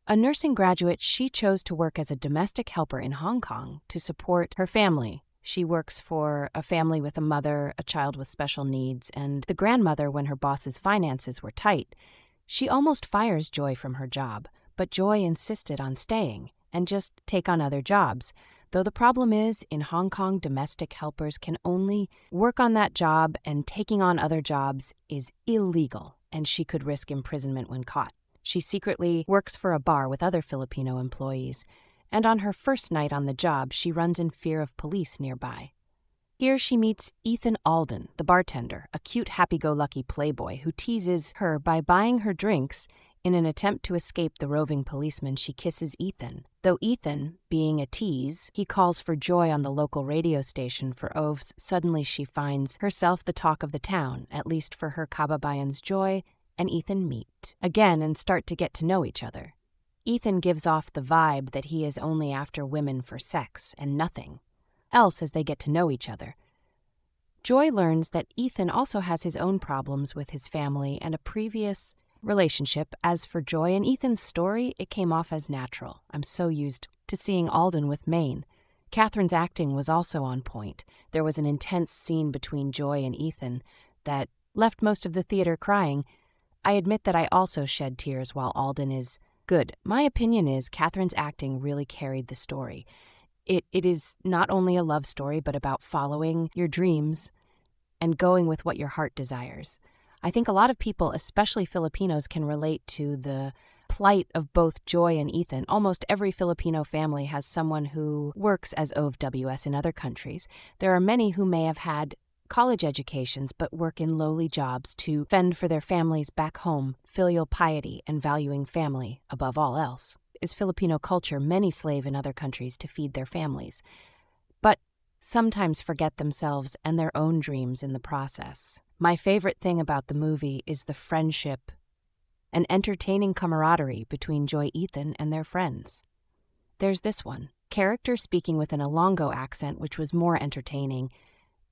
A: A nursing graduate, she chose to work as a domestic helper in Hong Kong to support her family. She works for a family with a mother, a child with special needs, and the grandmother when her boss's finances were tight. She almost fires Joy from her job, but Joy insisted on staying and just take on other jobs. Though the problem is, in Hong Kong, domestic helpers can only work on that job, and taking on other jobs is illegal, and she could risk imprisonment when caught. She secretly works for a bar with other Filipino employees, and on her first night on the job, she runs in fear of police nearby. Here she meets Ethan Alden, the bartender, a cute, happy-go-lucky playboy who teases her by buying her drinks. In an attempt to escape the roving policeman, she kisses Ethan. Though Ethan, being a tease, he calls for Joy on the local radio station for oaths. Suddenly she finds herself the talk of the town, at least for her kababayans. Joy and Ethan meet again and start to get to know each other. Ethan gives off the vibe that he is only after women for sex and nothing else as they get to know each other. Joy learns that Ethan also has his own problems with his family and a previous relationship. As for Joy and Ethan's story, it came off as natural. I'm so used to seeing Alden with Maine. Kathryn's acting was also on point. There was an intense scene between Joy and Ethan that left most of the theater crying. I admit that I also shed tears while Alden is good. My opinion is Kathryn's acting really carried the story. It is not only a love story, but about following your dreams and going with what your heart desires. I think a lot of people, especially Filipinos, can relate to the plight of both Joy and Ethan. Almost every Filipino family has someone who works as OFWs in other countries. There are many who may have had college educations but work in lowly jobs to fend for their families back home. Filial piety and valuing family above all else is Filipino culture. Many slave in other countries to feed their families, but sometimes forget themselves and their own dreams in the process. My favorite thing about the movie is the friendship and entertaining camaraderie between Joy, Ethan, and their friends. There's this one character speaking with an Ilonggo accent, which was more entertaining.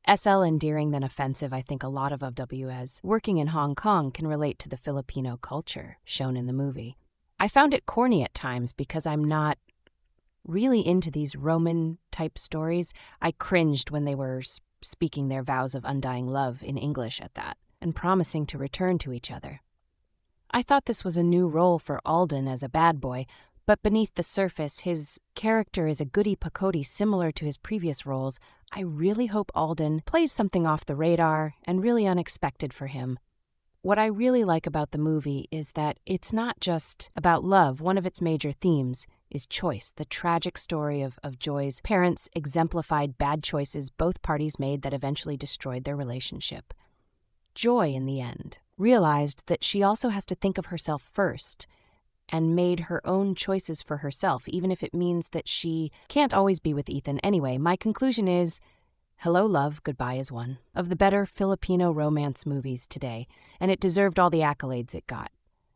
A: SL endearing than offensive. I think a lot of OFWs working in Hong Kong can relate to the Filipino culture shown in the movie. I found it corny at times because I'm not really into these Roman-type stories. I cringed when they were speaking their vows of undying love in English at that, and promising to return to each other. I thought this was a new role for Alden as a bad boy, but beneath the surface, his character is a goody-pakody similar to his previous roles. I really hope Alden plays something off the radar and really unexpected for him. What I really like about the movie is that it's not just about love. One of its major themes is choice. The tragic story of Joy's parents exemplified bad choices both parties made that eventually destroyed their relationship. joy in the end, realized that she also has to think of herself first, and made her own choices for herself, even if it means that she can't always be with Ethan anyway. My conclusion is, Hello, Love, Goodbye is one of the better Filipino romance movies today, and it deserved all the accolades it got.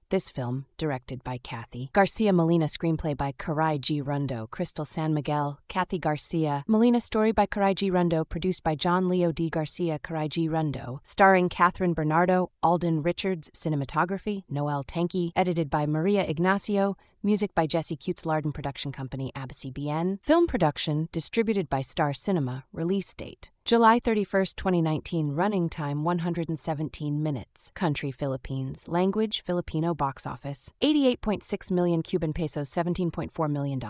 A: This film, directed by Cathy. Garcia-Molina screenplay by Raymundo, Crystal San Miguel, Cathy Garcia. Molina story by Raymundo, produced by John Leo D. Garcia Raymundo. Starring Kathryn Bernardo, Alden Richards, cinematography, Noel Tanky. Edited by Maria Ignacio. Music by Jesse Cuteslarden Production Company, ABS-CBN. Film production, distributed by Star Cinema. Release date, July 31st, 2019. Running time, 117 minutes. Country, Philippines. Language, Filipino. Box office, 88.6 million Cuban pesos, $17.4 million.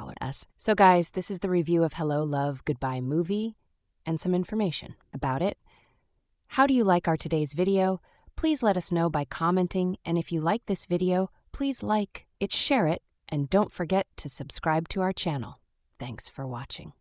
A: So guys, this is the review of Hello, Love, Goodbye movie, and some information about it. How do you like our today's video? Please let us know by commenting, and if you like this video, please like it, share it, and don't forget to subscribe to our channel. Thanks for watching.